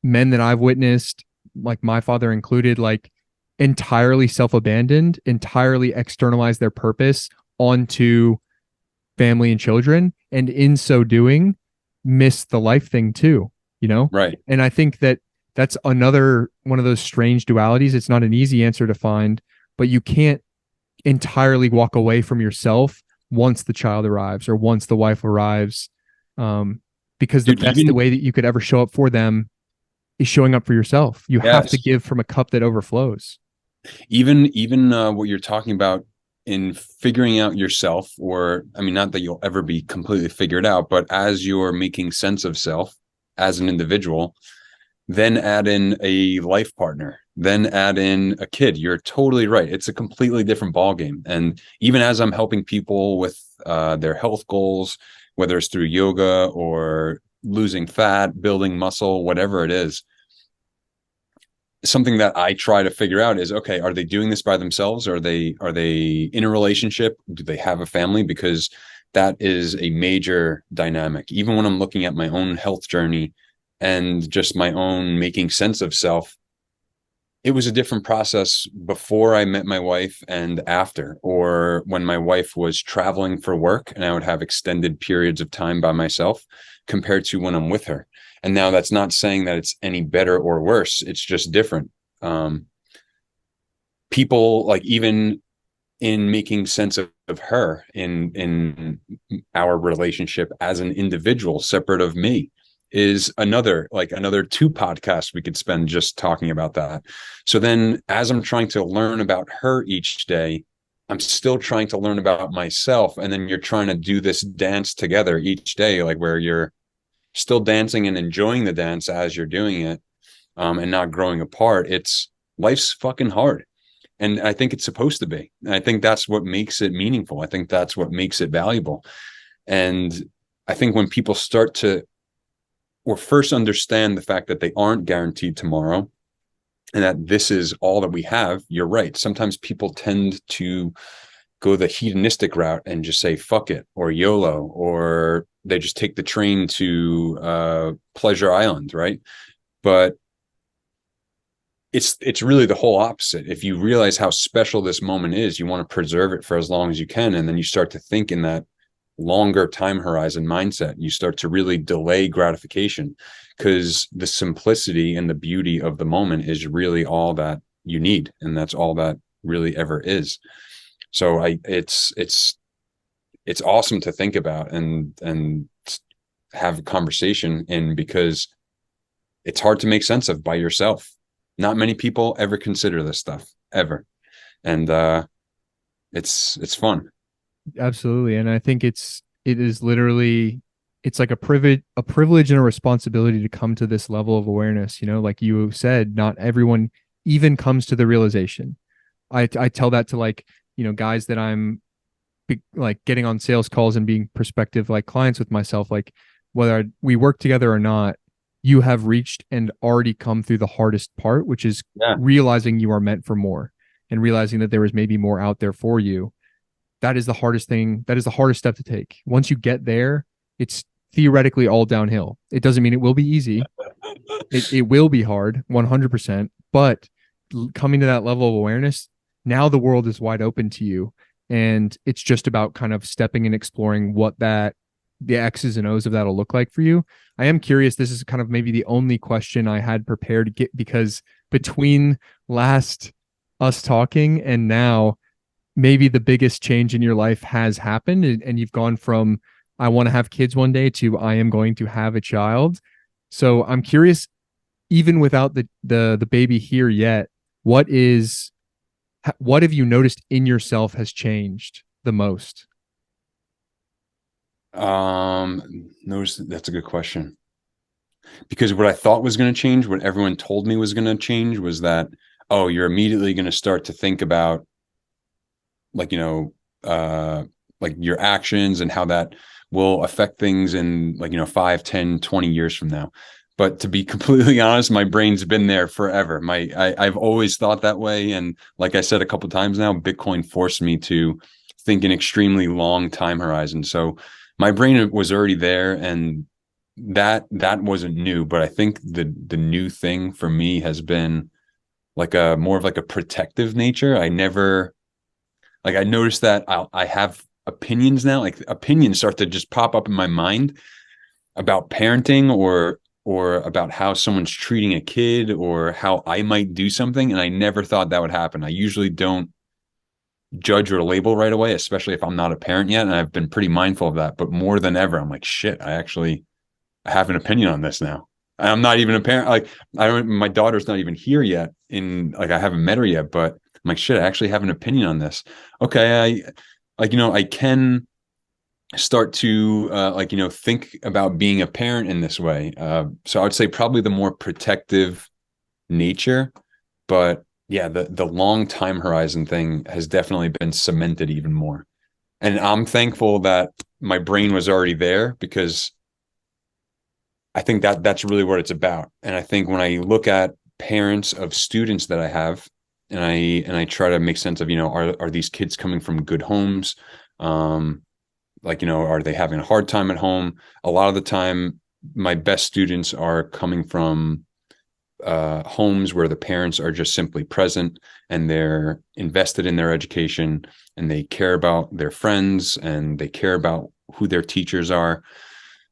men that I've witnessed, like my father included, like entirely self-abandoned, entirely externalized their purpose onto family and children, and in so doing miss the life thing too, you know? Right. And I think that that's another one of those strange dualities. It's not an easy answer to find, but you can't entirely walk away from yourself once the child arrives or once the wife arrives, because the Dude, best way that you could ever show up for them is showing up for yourself. You have to yes. give from a cup that overflows. Even what you're talking about in figuring out yourself, or I mean, not that you'll ever be completely figured out, but as you're making sense of self as an individual, then add in a life partner, then add in a kid. You're totally right. It's a completely different ballgame. And even as I'm helping people with their health goals, whether it's through yoga or losing fat, building muscle, whatever it is, something that I try to figure out is, okay, are they doing this by themselves? Are they in a relationship? Do they have a family? Because that is a major dynamic. Even when I'm looking at my own health journey and just my own making sense of self, it was a different process before I met my wife and after, or when my wife was traveling for work and I would have extended periods of time by myself compared to when I'm with her. And now that's not saying that it's any better or worse. It's just different. People, like, even in making sense of her in our relationship as an individual separate of me, is another two podcasts we could spend just talking about that. So then as I'm trying to learn about her each day, I'm still trying to learn about myself. And then you're trying to do this dance together each day, like where you're still dancing and enjoying the dance as you're doing it, and not growing apart. Life's fucking hard. And I think it's supposed to be. And I think that's what makes it meaningful. I think that's what makes it valuable. And I think when people start to, or first understand the fact that they aren't guaranteed tomorrow and that this is all that we have, you're right. Sometimes people tend to go the hedonistic route and just say, fuck it, or YOLO, or they just take the train to Pleasure Island, right? But it's really the whole opposite. If you realize how special this moment is, you want to preserve it for as long as you can. And then you start to think in that longer time horizon mindset. You start to really delay gratification, because the simplicity and the beauty of the moment is really all that you need. And that's all that really ever is. So it's awesome to think about and have a conversation in, because it's hard to make sense of by yourself. Not many people ever consider this stuff ever. And it's fun. Absolutely. And I think it is literally, it's like a privilege and a responsibility to come to this level of awareness. You know, like you said, not everyone even comes to the realization. I tell that to, like, you know, guys that I'm like getting on sales calls and being prospective like clients with myself, like whether we work together or not, you have reached and already come through the hardest part, which is realizing you are meant for more and realizing that there is maybe more out there for you. That is the hardest thing. That is the hardest step to take. Once you get there, it's theoretically all downhill. It doesn't mean it will be easy. It will be hard, 100%. But coming to that level of awareness, now the world is wide open to you. And it's just about kind of stepping and exploring what the X's and O's of that'll look like for you. I am curious. This is kind of maybe the only question I had prepared to get, because between last us talking and now, maybe the biggest change in your life has happened, and you've gone from I want to have kids one day to I am going to have a child. So I'm curious, even without the baby here yet, what have you noticed in yourself has changed the most? Notice, that's a good question. because what I thought was going to change, what everyone told me was going to change, was that, oh, you're immediately going to start to think about, like, like your actions and how that will affect things in, like, 5, 10, 20 years from now. But to be completely honest, my brain's been there forever. I've always thought that way. And like I said a couple of times now, Bitcoin forced me to think an extremely long time horizon. So my brain was already there, and that wasn't new. But I think the new thing for me has been like a more of like a protective nature. I noticed that I have opinions now. Like, opinions start to just pop up in my mind about parenting, or about how someone's treating a kid, or how I might do something. And I never thought that would happen. I usually don't judge or label right away, especially if I'm not a parent yet. And I've been pretty mindful of that. But more than ever, I'm like, shit, I have an opinion on this now. I'm not even a parent. Like, my daughter's not even here yet. I haven't met her yet, but I'm like, shit, I actually have an opinion on this. Okay. I can start to think about being a parent in this way. So I would say probably the more protective nature, but yeah, the long time horizon thing has definitely been cemented even more. And I'm thankful that my brain was already there, because I think that that's really what it's about. And I think when I look at parents of students that I have, and I try to make sense of, are these kids coming from good homes? Are they having a hard time at home? A lot of the time, my best students are coming from homes where the parents are just simply present, and they're invested in their education, and they care about their friends, and they care about who their teachers are.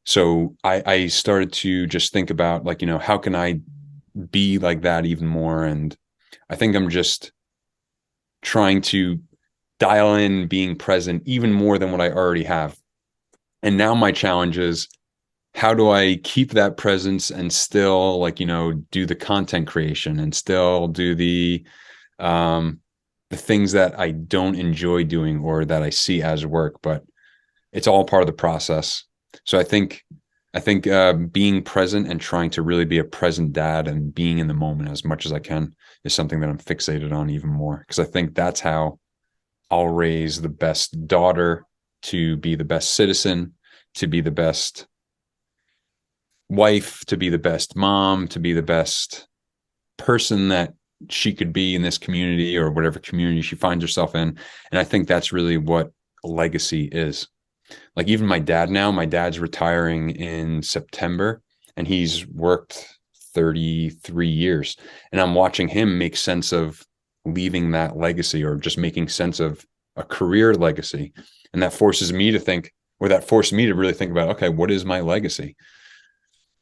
So I started to just think about, how can I be like that even more? And I think I'm just trying to dial in being present even more than what I already have. And now my challenge is, how do I keep that presence and still, do the content creation, and still do the things that I don't enjoy doing, or that I see as work, but it's all part of the process. So I think being present and trying to really be a present dad and being in the moment as much as I can is something that I'm fixated on even more, because I think that's how I'll raise the best daughter to be the best citizen, to be the best wife, to be the best mom, to be the best person that she could be in this community, or whatever community she finds herself in. And I think that's really what legacy is. Like, even my dad's retiring in September, and he's worked 33 years. And I'm watching him make sense of leaving that legacy, or just making sense of a career legacy. And that forces me to think, or that forced me to really think about, okay, what is my legacy?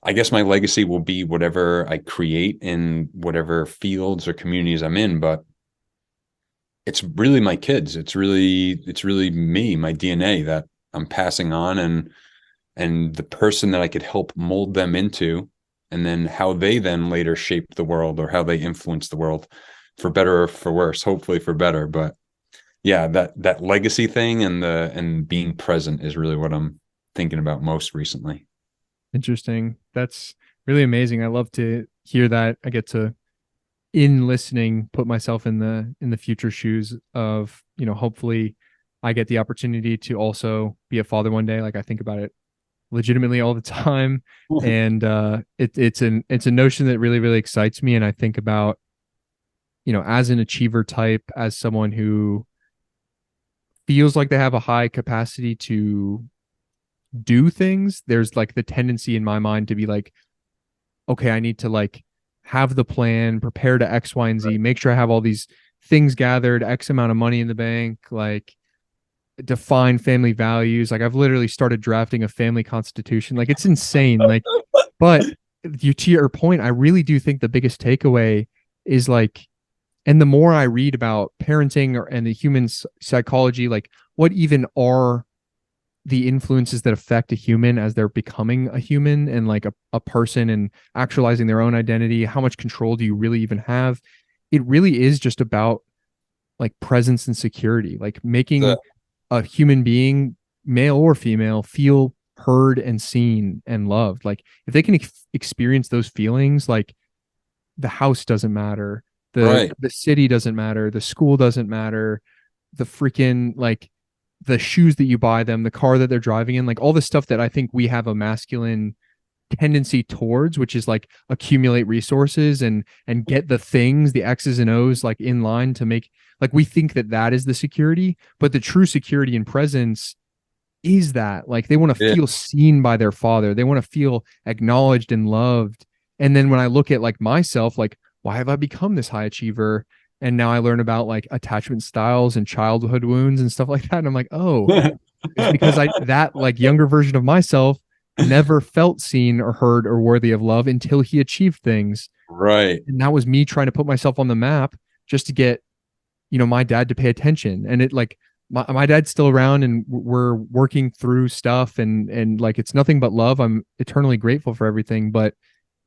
I guess my legacy will be whatever I create in whatever fields or communities I'm in, but it's really my kids. It's really me, my DNA that I'm passing on, and the person that I could help mold them into, and then how they then later shape the world, or how they influence the world, for better or for worse, hopefully for better. But yeah, that legacy thing and being present is really what I'm thinking about most recently. Interesting. That's really amazing. I love to hear that. I get to, in listening, put myself in the future shoes of, hopefully I get the opportunity to also be a father one day. Like, I think about it legitimately all the time. And it's a notion that really, really excites me. And I think about, as an achiever type, as someone who feels like they have a high capacity to do things, there's like the tendency in my mind to be like, okay, I need to have the plan, prepare to X, Y, and Z, make sure I have all these things gathered, X amount of money in the bank, define family values. I've literally started drafting a family constitution. It's insane. But to your point, I really do think the biggest takeaway is and the more I read about parenting and the human psychology, what even are the influences that affect a human as they're becoming a human and a person and actualizing their own identity, how much control do you really even have? It really is just about presence and security, making a human being, male or female, feel heard and seen and loved. Like if they can experience those feelings, like the house doesn't matter, the city doesn't matter, the school doesn't matter, the freaking like the shoes that you buy them, the car that they're driving in, like all the stuff that I think we have a masculine tendency towards, which is like accumulate resources and get the things, the X's and O's like in line to make, like we think that that is the security, but the true security and presence is that like they want to feel seen by their father. They want to feel acknowledged and loved. And then when I look at like myself, like why have I become this high achiever? And now I learn about like attachment styles and childhood wounds and stuff like that. And I'm like, oh, it's because that like younger version of myself never felt seen or heard or worthy of love until he achieved things. Right. And that was me trying to put myself on the map just to get, my dad to pay attention. And it like, my dad's still around and we're working through stuff and like, it's nothing but love. I'm eternally grateful for everything, but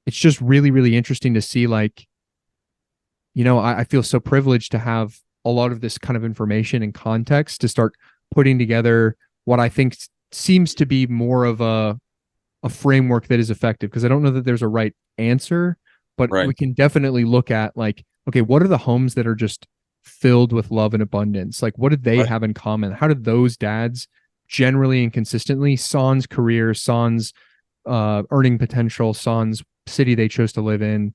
it's just really, really interesting to see like, I feel so privileged to have a lot of this kind of information and context to start putting together what I think seems to be more of a framework that is effective. Because I don't know that there's a right answer, but we can definitely look at like, okay, what are the homes that are just filled with love and abundance? Like, what did they have in common? How did those dads generally and consistently, Son's career, Son's earning potential, Son's city they chose to live in,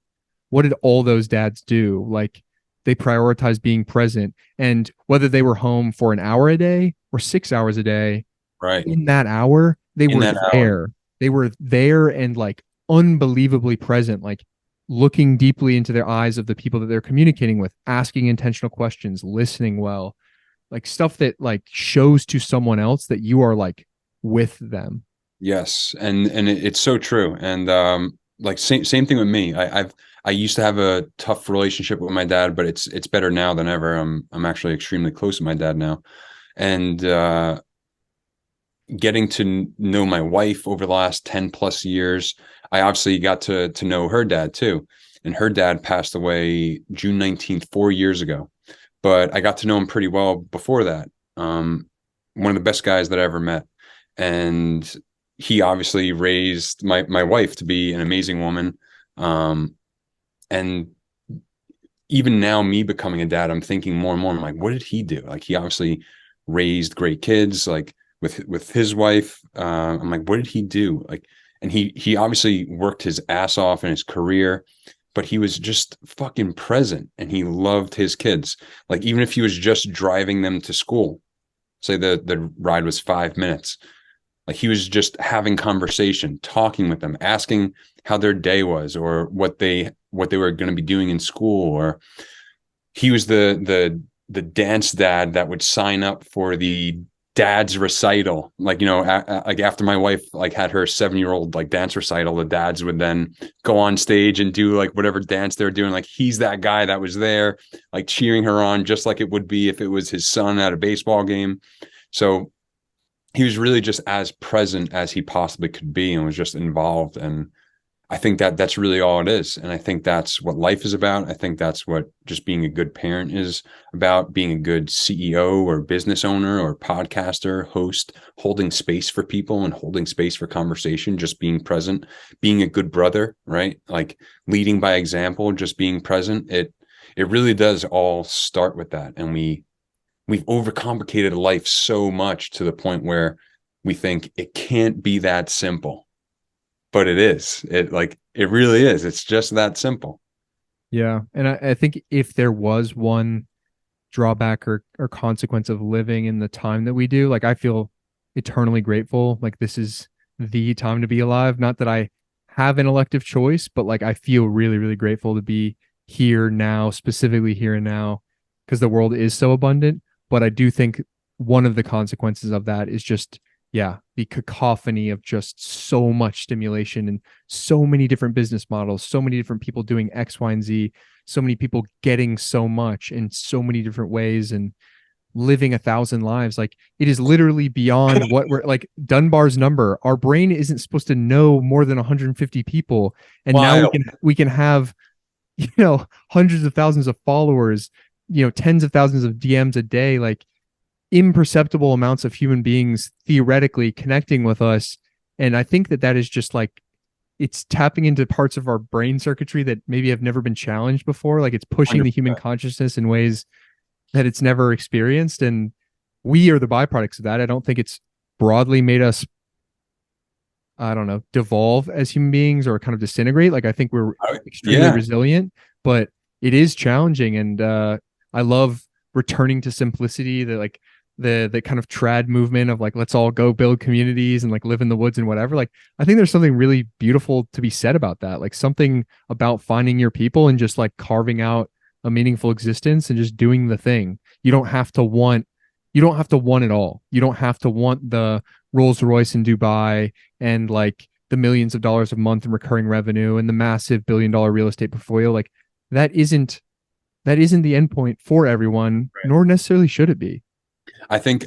what did all those dads do? Like they prioritized being present, and whether they were home for an hour a day or 6 hours a day, in that hour, they were there. They were there and like unbelievably present, like looking deeply into their eyes of the people that they're communicating with, asking intentional questions, listening well, like stuff that like shows to someone else that you are like with them. Yes. And it's so true. And like same thing with me. I used to have a tough relationship with my dad, but it's better now than ever. I'm actually extremely close to my dad now. And getting to know my wife over the last 10 plus years, I obviously got to know her dad too. And her dad passed away June 19th, 4 years ago. But I got to know him pretty well before that. One of the best guys that I ever met. And he obviously raised my wife to be an amazing woman. And even now, me becoming a dad, I'm thinking more and more, I'm like, what did he do? Like, he obviously raised great kids, like with his wife. I'm like, what did he do? Like, and he obviously worked his ass off in his career, but he was just fucking present and he loved his kids. Like, even if he was just driving them to school, say the ride was 5 minutes, like he was just having conversation, talking with them, asking how their day was or what they were going to be doing in school. Or he was the dance dad that would sign up for the dad's recital. Like, like after my wife like had her 7-year-old like dance recital, the dads would then go on stage and do like whatever dance they're doing. Like, he's that guy that was there, like cheering her on, just like it would be if it was his son at a baseball game. So he was really just as present as he possibly could be and was just involved. And I think that that's really all it is. And I think that's what life is about. I think that's what just being a good parent is about, being a good CEO or business owner or podcaster, host, holding space for people and holding space for conversation, just being present, being a good brother, right? Like leading by example, just being present. It really does all start with that. And we've overcomplicated life so much to the point where we think it can't be that simple, but it is. It really is. It's just that simple. Yeah. And I think if there was one drawback or consequence of living in the time that we do, like I feel eternally grateful. Like this is the time to be alive. Not that I have an elective choice, but like I feel really, really grateful to be here now, specifically here and now, because the world is so abundant. But I do think one of the consequences of that is just, the cacophony of just so much stimulation and so many different business models, so many different people doing X, Y, and Z, so many people getting so much in so many different ways and living 1,000 lives. Like it is literally beyond what we're like Dunbar's number. Our brain isn't supposed to know more than 150 people. And now we can have, hundreds of thousands of followers, tens of thousands of DMs a day, like imperceptible amounts of human beings theoretically connecting with us. And I think that is just like, it's tapping into parts of our brain circuitry that maybe have never been challenged before. Like it's pushing 100%. the human consciousness in ways that it's never experienced. And we are the byproducts of that. I don't think it's broadly made us, I don't know, devolve as human beings or kind of disintegrate. Like I think we're extremely resilient, but it is challenging. And I love returning to simplicity, the kind of trad movement of like, let's all go build communities and like live in the woods and whatever. Like, I think there's something really beautiful to be said about that. Like something about finding your people and just like carving out a meaningful existence and just doing the thing. You don't have to want it all. You don't have to want the Rolls Royce in Dubai and like the millions of dollars a month in recurring revenue and the massive $1 billion real estate portfolio. Like that isn't the endpoint for everyone, right, nor necessarily should it be. I think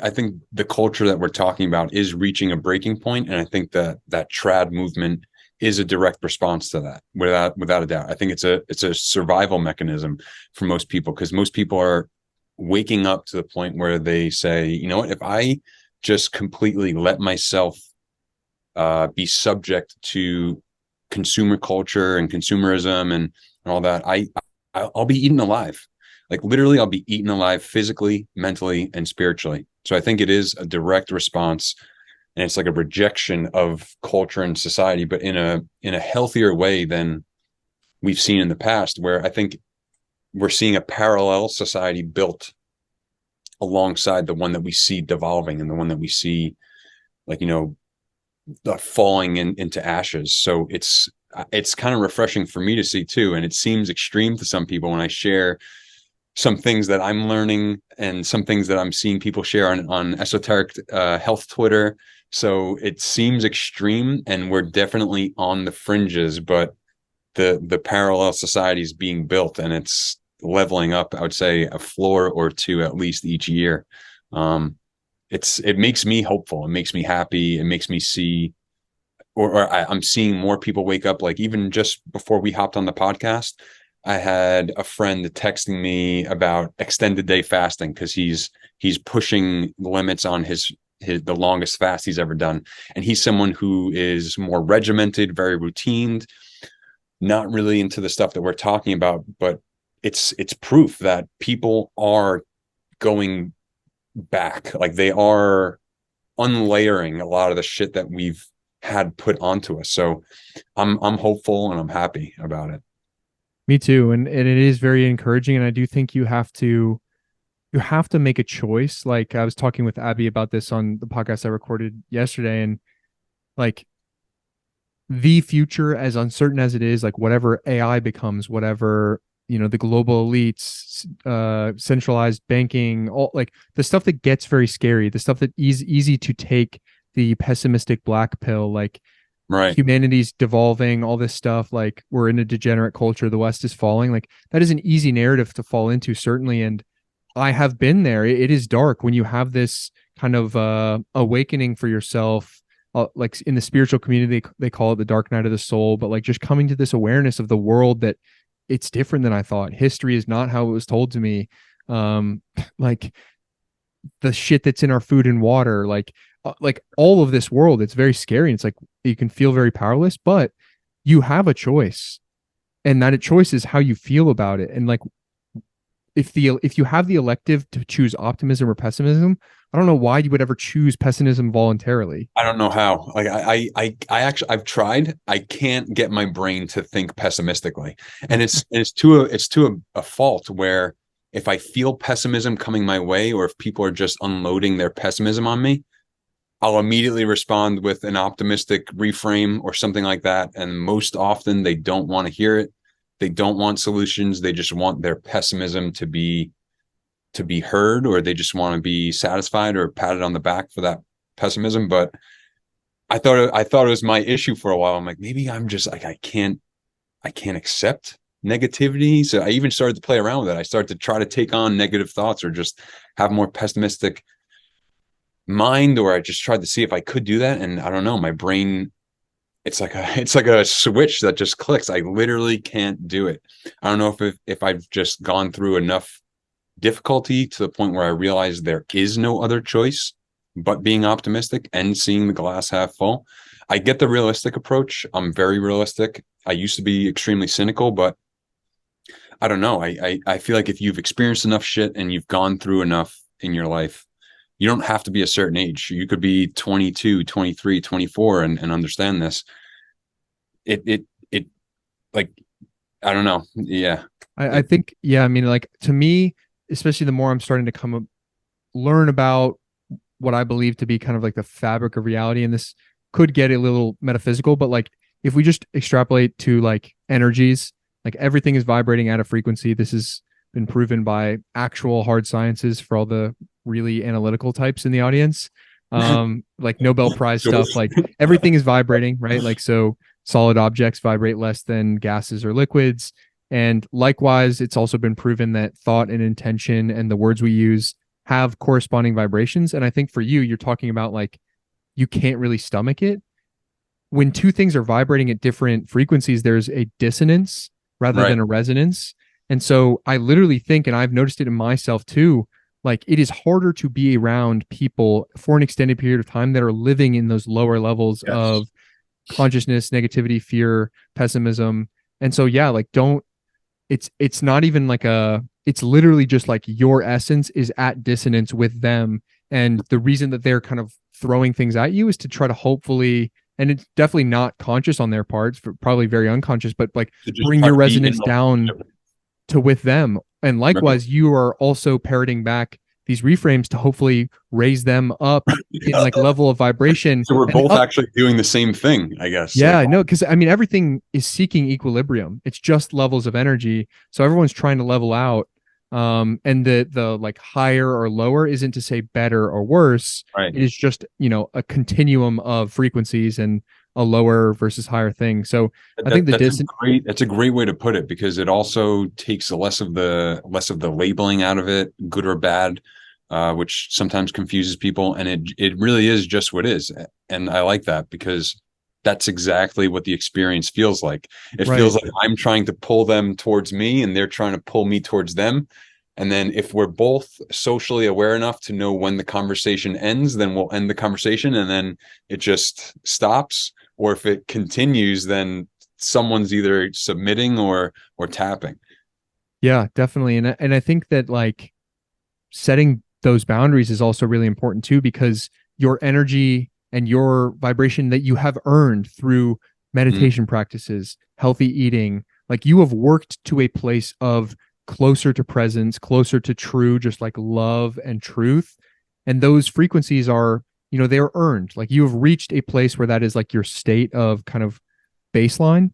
the culture that we're talking about is reaching a breaking point, and I think that trad movement is a direct response to that, without a doubt. I think it's a survival mechanism for most people, because most people are waking up to the point where they say, you know what, if I just completely let myself be subject to consumer culture and consumerism and all that, I'll be eaten alive. Like literally, I'll be eaten alive physically, mentally, and spiritually. So I think it is a direct response, and it's like a rejection of culture and society, but in a healthier way than we've seen in the past, where I think we're seeing a parallel society built alongside the one that we see devolving and the one that we see, like, you know, falling into ashes. So it's kind of refreshing for me to see too. And it seems extreme to some people when I share some things that I'm learning and some things that I'm seeing people share on esoteric health Twitter. So it seems extreme, and we're definitely on the fringes, but the parallel society is being built, and it's leveling up, I would say, a floor or two at least each year. It makes me hopeful. It makes me happy. It makes me see, I'm seeing more people wake up. Like even just before we hopped on the podcast, I had a friend texting me about extended day fasting, because he's pushing the limits on the longest fast he's ever done. And he's someone who is more regimented, very routined, not really into the stuff that we're talking about, but it's proof that people are going back. Like they are unlayering a lot of the shit that we've had put onto us. So I'm hopeful and I'm happy about it. Me too. And it is very encouraging. And I do think you have to make a choice. Like I was talking with Abby about this on the podcast I recorded yesterday, and like the future, as uncertain as it is, like whatever AI becomes, whatever, you know, the global elites, centralized banking, all like the stuff that gets very scary, the stuff that is easy to take the pessimistic black pill, like right, humanity's devolving, all this stuff, like we're in a degenerate culture, the West is falling. Like that is an easy narrative to fall into, certainly. And I have been there. It is dark when you have this kind of awakening for yourself. Like in the spiritual community, they call it the dark night of the soul, but like just coming to this awareness of the world that it's different than I thought. History is not how it was told to me. Like the shit that's in our food and water, like all of this world, it's very scary. And it's like, you can feel very powerless, but you have a choice, and that choice is how you feel about it. And like, if you have the elective to choose optimism or pessimism, I don't know why you would ever choose pessimism voluntarily. I don't know how. Like I actually, I've tried. I can't get my brain to think pessimistically, and it's to a fault where if I feel pessimism coming my way, or if people are just unloading their pessimism on me, I'll immediately respond with an optimistic reframe or something like that. And most often they don't want to hear it. They don't want solutions. They just want their pessimism to be heard, or they just want to be satisfied or patted on the back for that pessimism. But I thought it was my issue for a while. I'm like, maybe I'm just like, I can't accept negativity. So I even started to play around with it. I started to try to take on negative thoughts, or just have more pessimistic mind, or I just tried to see if I could do that. And I don't know, my brain, it's like a switch that just clicks. I literally can't do it. I don't know if I've just gone through enough difficulty to the point where I realize there is no other choice but being optimistic and seeing the glass half full. I get the realistic approach. I'm very realistic. I used to be extremely cynical, but I don't know. I feel like if you've experienced enough shit and you've gone through enough in your life, you don't have to be a certain age. You could be 22, 23, 24 and understand this. It like, I don't know. Yeah. I think, yeah, I mean, like to me, especially the more I'm starting to learn about what I believe to be kind of like the fabric of reality, and this could get a little metaphysical, but like if we just extrapolate to like energies, like everything is vibrating at a frequency. This has been proven by actual hard sciences for all the really analytical types in the audience. Like Nobel Prize stuff, like everything is vibrating, right? Like, so solid objects vibrate less than gases or liquids. And likewise, it's also been proven that thought and intention and the words we use have corresponding vibrations. And I think for you, you're talking about like, you can't really stomach it. When two things are vibrating at different frequencies, there's a dissonance rather than a resonance. And so I literally think, and I've noticed it in myself too, like it is harder to be around people for an extended period of time that are living in those lower levels of consciousness, negativity, fear, pessimism. And so, yeah, like it's not even like it's literally just like your essence is at dissonance with them. And the reason that they're kind of throwing things at you is to try to hopefully, and it's definitely not conscious on their parts, probably very unconscious, but like bring your resonance down to with them. And likewise, you are also parroting back these reframes to hopefully raise them up in like level of vibration. So we're both actually doing the same thing, I guess. Yeah, like, no, because I mean, everything is seeking equilibrium. It's just levels of energy. So everyone's trying to level out. And the like higher or lower isn't to say better or worse. Right. It is just, a continuum of frequencies and a lower versus higher thing. So I think that's a great way to put it, because it also takes less of the labeling out of it, good or bad, which sometimes confuses people. And it really is just what is. And I like that, because that's exactly what the experience feels like. It feels like I'm trying to pull them towards me and they're trying to pull me towards them. And then if we're both socially aware enough to know when the conversation ends, then we'll end the conversation and then it just stops. Or if it continues, then someone's either submitting or tapping. Yeah, definitely. And I think that like setting those boundaries is also really important too, because your energy and your vibration that you have earned through meditation practices, healthy eating, like you have worked to a place of closer to presence, closer to true, just like love and truth. And those frequencies are, they are earned. Like you have reached a place where that is like your state of kind of baseline.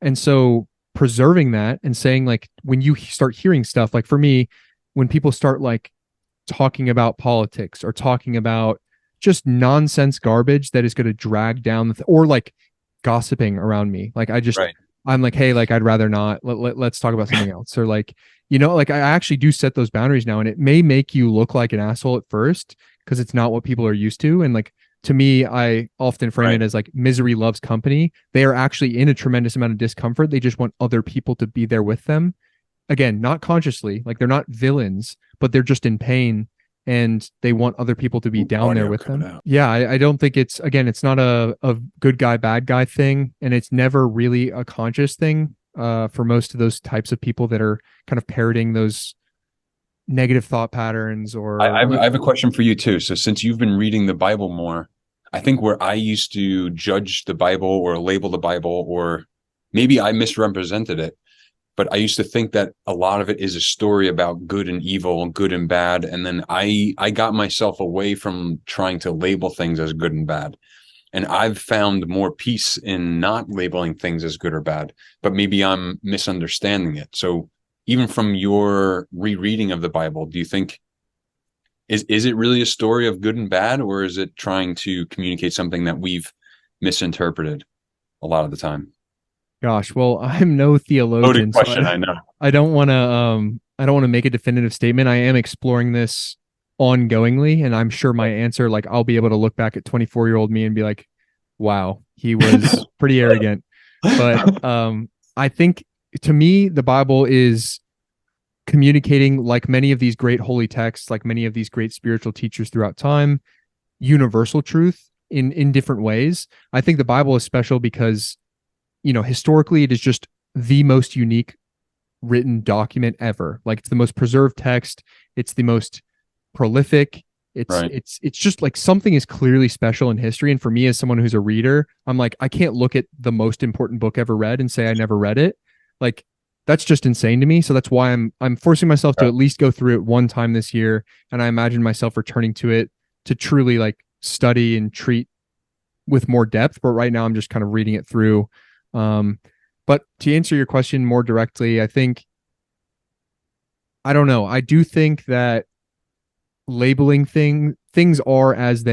And so preserving that and saying like, when you start hearing stuff, like for me, when people start like talking about politics or talking about just nonsense garbage that is going to drag down or like gossiping around me. Like I'm like, hey, like I'd rather not, let's talk about something else. Or like, like I actually do set those boundaries now, and it may make you look like an asshole at first because it's not what people are used to. And like, to me, I often frame it as like misery loves company. They are actually in a tremendous amount of discomfort. They just want other people to be there with them. Again, not consciously, like they're not villains, but they're just in pain. And they want other people to be down there with them. Yeah, I don't think it's not a good guy, bad guy thing. And it's never really a conscious thing for most of those types of people that are kind of parroting those negative thought patterns. Or I have a question for you too. So since you've been reading the Bible more, I think where I used to judge the Bible or label the Bible, or maybe I misrepresented it, but I used to think that a lot of it is a story about good and evil and good and bad. And then I got myself away from trying to label things as good and bad. And I've found more peace in not labeling things as good or bad, but maybe I'm misunderstanding it. So even from your rereading of the Bible, do you think, is it really a story of good and bad, or is it trying to communicate something that we've misinterpreted a lot of the time? Gosh, well, I'm no theologian. Question, so I know. I don't want to make a definitive statement. I am exploring this ongoingly, and I'm sure my answer, like I'll be able to look back at 24-year-old me and be like, wow, he was pretty arrogant. But I think to me, the Bible is communicating, like many of these great holy texts, like many of these great spiritual teachers throughout time, universal truth. in different ways. I think the Bible is special because, historically it is just the most unique written document ever. Like, it's the most preserved text. It's the most prolific. It's just like something is clearly special in history. And for me, as someone who's a reader, I'm like, I can't look at the most important book ever read and say I never read it. Like, that's just insane to me. So that's why I'm forcing myself to at least go through it one time this year. And I imagine myself returning to it to truly like study and treat with more depth. But right now I'm just kind of reading it through. But to answer your question more directly, I don't know. I do think that labeling things are as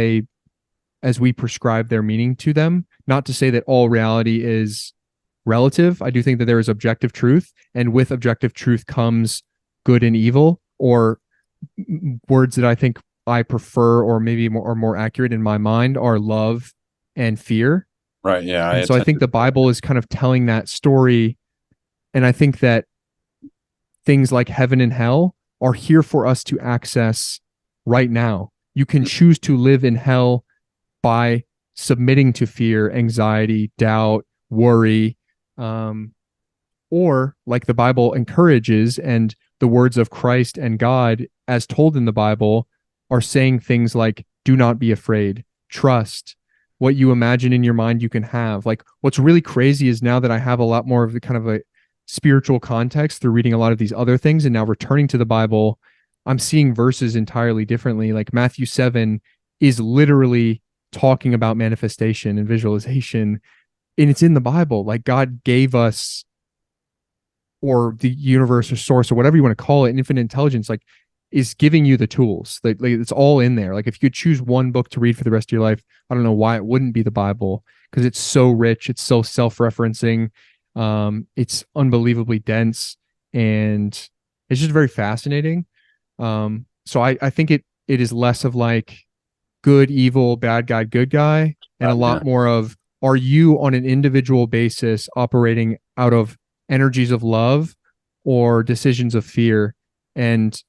we prescribe their meaning to them. Not to say that all reality is relative. I do think that there is objective truth, and with objective truth comes good and evil, or words that I think I prefer or maybe more accurate in my mind are love and fear. Right. Yeah. And so I think the Bible is kind of telling that story. And I think that things like heaven and hell are here for us to access right now. You can choose to live in hell by submitting to fear, anxiety, doubt, worry, or like the Bible encourages, and the words of Christ and God as told in the Bible are saying things like, do not be afraid, trust. What you imagine in your mind, you can have. Like, what's really crazy is now that I have a lot more of the kind of a spiritual context through reading a lot of these other things and now returning to the Bible, I'm seeing verses entirely differently. Like Matthew 7 is literally talking about manifestation and visualization, and it's in the Bible. Like, God gave us, or the universe or source or whatever you want to call it, infinite intelligence, like, is giving you the tools. Like it's all in there. Like, if you could choose one book to read for the rest of your life, I don't know why it wouldn't be the Bible, because it's so rich. It's so self-referencing. It's unbelievably dense, and it's just very fascinating. So I think it is less of like good, evil, bad guy, good guy, and a lot more of, are you on an individual basis operating out of energies of love or decisions of fear? And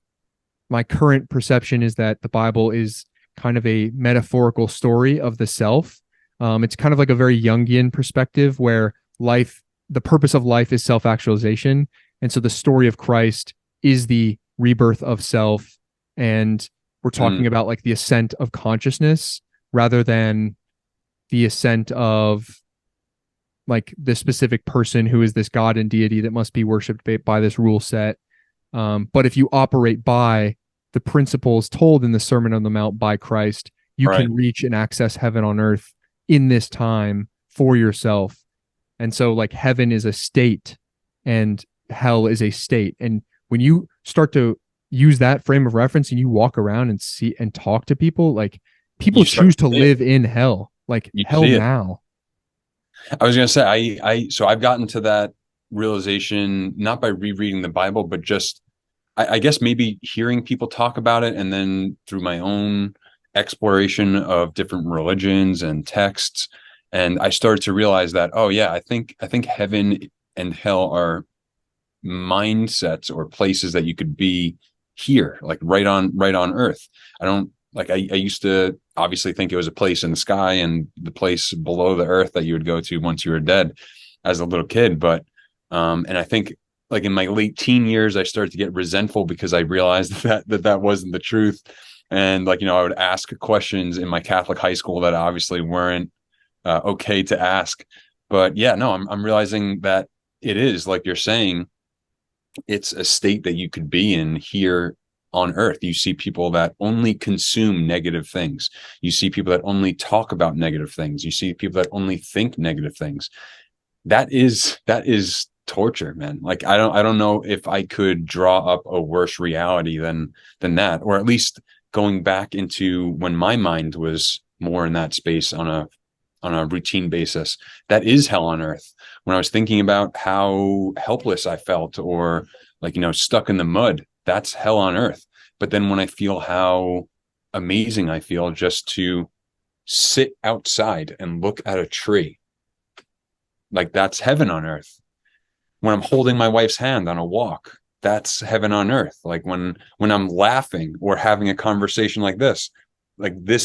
my current perception is that the Bible is kind of a metaphorical story of the self. It's kind of like a very Jungian perspective where the purpose of life is self-actualization. And so the story of Christ is the rebirth of self. And we're talking about like the ascent of consciousness rather than the ascent of like the specific person who is this God and deity that must be worshipped by this rule set. But if you operate by the principles told in the Sermon on the Mount by Christ, you can reach and access heaven on earth in this time for yourself. And so like heaven is a state and hell is a state. And when you start to use that frame of reference and you walk around and see and talk to people, like people choose to live in hell, like hell now. I was going to say, so I've gotten to that realization, not by rereading the Bible, but just, I guess maybe hearing people talk about it, and then through my own exploration of different religions and texts. And I started to realize that, oh yeah, I think heaven and hell are mindsets or places that you could be here, like right on earth. I used to obviously think it was a place in the sky and the place below the earth that you would go to once you were dead as a little kid. But, and I think like in my late teen years, I started to get resentful because I realized that wasn't the truth. And like, I would ask questions in my Catholic high school that obviously weren't okay to ask. But yeah, no, I'm realizing that it is, like you're saying, it's a state that you could be in here on earth. You see people that only consume negative things. You see people that only talk about negative things. You see people that only think negative things. That is torture, man. Like, I don't know if I could draw up a worse reality than that, or at least going back into when my mind was more in that space on a routine basis. That is hell on earth. When I was thinking about how helpless I felt, or like, stuck in the mud, that's hell on earth. But then when I feel how amazing I feel just to sit outside and look at a tree, like that's heaven on earth. When I'm holding my wife's hand on a walk, that's heaven on earth. Like when I'm laughing or having a conversation like this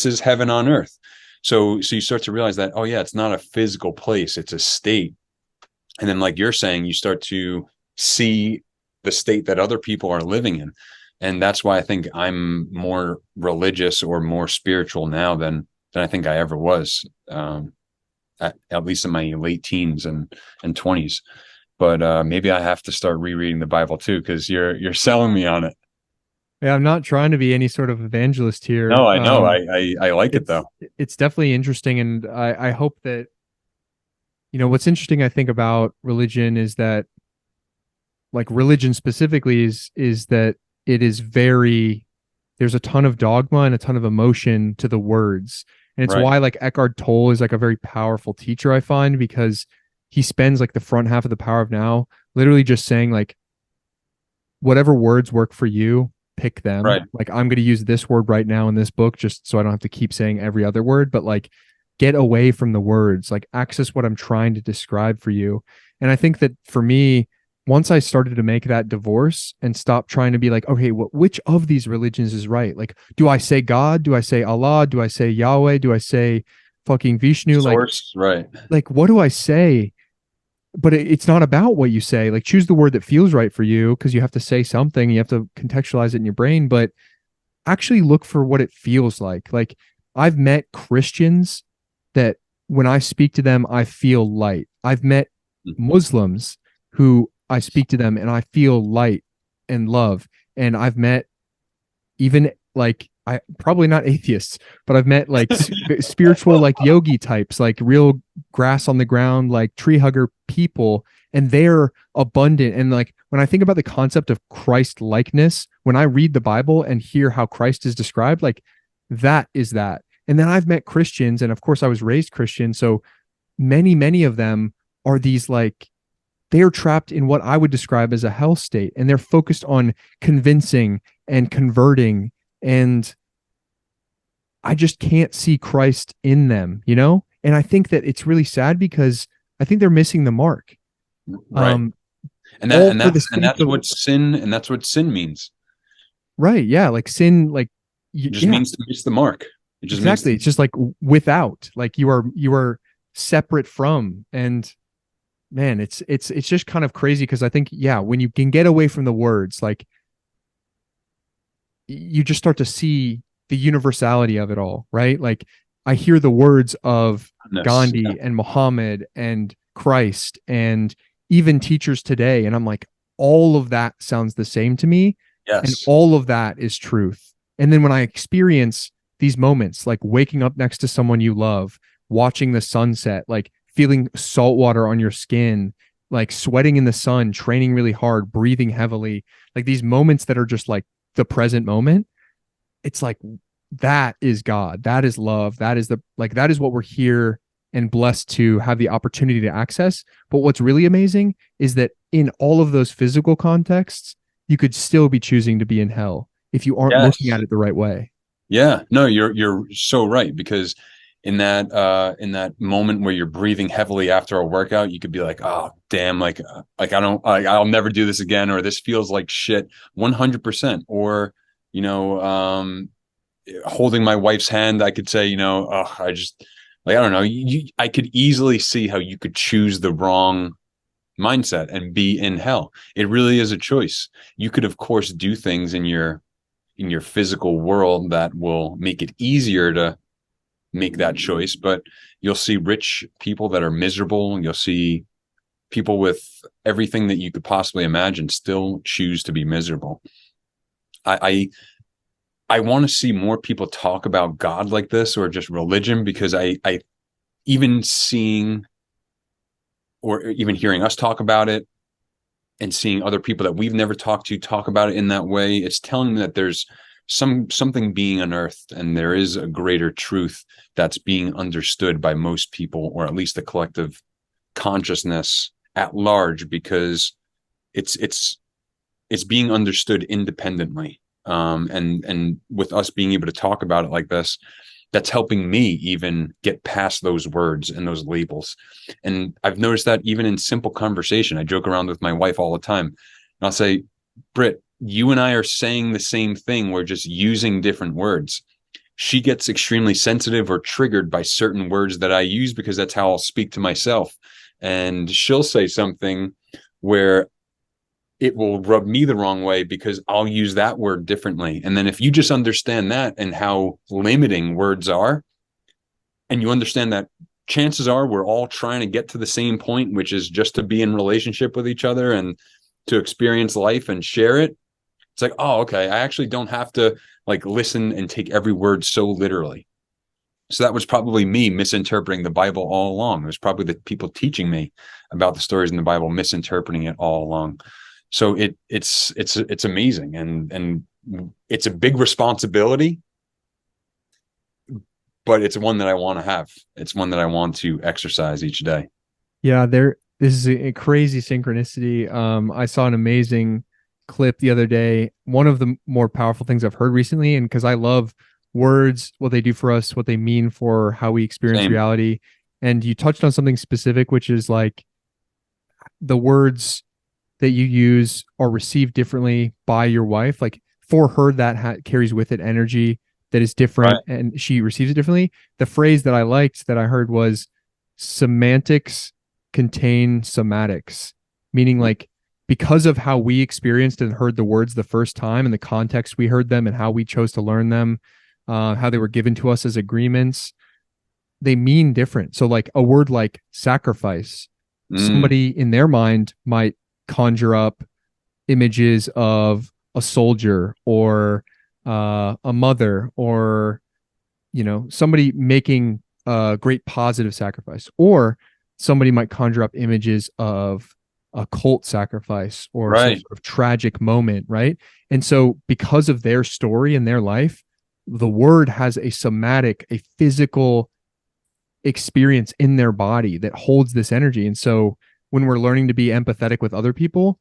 is heaven on earth. So you start to realize that, oh yeah, it's not a physical place, it's a state. And then, like you're saying, you start to see the state that other people are living in. And that's why I think I'm more religious or more spiritual now than I think I ever was, at least in my late teens and 20s. But maybe I have to start rereading the Bible too, because you're selling me on it. Yeah, I'm not trying to be any sort of evangelist here. No, I know. I like it though. It's definitely interesting, and I hope that, what's interesting, I think, about religion is that, like, religion specifically is that it is there's a ton of dogma and a ton of emotion to the words. And it's why, like, Eckhart Tolle is like a very powerful teacher, I find, because he spends like the front half of The Power of Now literally just saying, like, whatever words work for you, pick them. Right. Like, I'm going to use this word right now in this book just so I don't have to keep saying every other word, but like, get away from the words, like access what I'm trying to describe for you. And I think that for me, once I started to make that divorce and stop trying to be like, okay, which of these religions is right? Like, do I say God? Do I say Allah? Do I say Yahweh? Do I say fucking Vishnu? Source, right. Like, what do I say? But it's not about what you say. Like, choose the word that feels right for you, because you have to say something. You have to contextualize it in your brain, but actually look for what it feels like. Like, I've met Christians that when I speak to them, I feel light. I've met Muslims who I speak to them and I feel light and love. And I've met even, like, I probably not atheists, but I've met like spiritual, like yogi types, like real grass on the ground, like tree hugger people, and they're abundant. And like, when I think about the concept of Christ likeness, when I read the Bible and hear how Christ is described, like, that is that. And then I've met Christians, and of course I was raised Christian, so many of them are these, like, they are trapped in what I would describe as a hell state, and they're focused on convincing and converting, and I just can't see Christ in them, And I think that it's really sad, because I think they're missing the mark. Right. That's what sin means. Right. Yeah. Like, sin, like, it just means to miss the mark. It just exactly. It's just like without, like, you are separate from. And man, it's just kind of crazy, because I think, when you can get away from the words, like, you just start to see the universality of it all, right? Like, I hear the words of Gandhi and Muhammad and Christ and even teachers today, and I'm like, all of that sounds the same to me. Yes. And all of that is truth. And then when I experience these moments, like waking up next to someone you love, watching the sunset, like feeling salt water on your skin, like sweating in the sun, training really hard, breathing heavily, like these moments that are just like the present moment, it's like, that is God, that is love, that is that is what we're here and blessed to have the opportunity to access. But what's really amazing is that in all of those physical contexts, you could still be choosing to be in hell if you aren't looking at it the right way. Yeah, no, you're so right, because in that moment where you're breathing heavily after a workout, you could be like, oh damn, I'll never do this again, or this feels like shit, 100%. Or holding my wife's hand, I could say, I just, like, I don't know, I could easily see how you could choose the wrong mindset and be in hell. It really is a choice. You could, of course, do things in your physical world that will make it easier to make that choice, but you'll see rich people that are miserable, and you'll see people with everything that you could possibly imagine still choose to be miserable. I want to see more people talk about God like this, or just religion, because I even seeing or even hearing us talk about it and seeing other people that we've never talked to talk about it in that way, it's telling me that there's something being unearthed, and there is a greater truth that's being understood by most people, or at least the collective consciousness at large, because it's being understood independently. And with us being able to talk about it like this, that's helping me even get past those words and those labels. And I've noticed that even in simple conversation, I joke around with my wife all the time, and I'll say, Britt, you and I are saying the same thing. We're just using different words. she gets extremely sensitive or triggered by certain words that I use because that's how I'll speak to myself. And she'll say something where it will rub me the wrong way because I'll use that word differently. And then if you just understand that and how limiting words are, and you understand that chances are we're all trying to get to the same point, which is just to be in relationship with each other and to experience life and share it. It's like, oh, okay, I actually don't have to like listen and take every word so literally. So that was probably me misinterpreting the Bible all along. It was probably the people teaching me about the stories in the Bible misinterpreting it all along. So it's amazing, and it's a big responsibility, but it's one that I want to have. It's one that I want to exercise each day. Yeah, this is a crazy synchronicity. I saw an amazing clip the other day. One of the more powerful things I've heard recently, and because I love words, what they do for us, what they mean for how we experience reality. And you touched on something specific, which is like the words that you use are received differently by your wife. Like for her, that carries with it energy that is different, right, and she receives it differently. The phrase that I liked that I heard was semantics contain somatics, meaning like because of how we experienced and heard the words the first time and the context we heard them and how we chose to learn them, how they were given to us as agreements, they mean different. So like a word like sacrifice, somebody in their mind might conjure up images of a soldier or a mother, or somebody making a great positive sacrifice, or somebody might conjure up images of a cult sacrifice or some sort of tragic moment, right? And so because of their story and their life, the word has a somatic, a physical experience in their body that holds this energy. And so when we're learning to be empathetic with other people,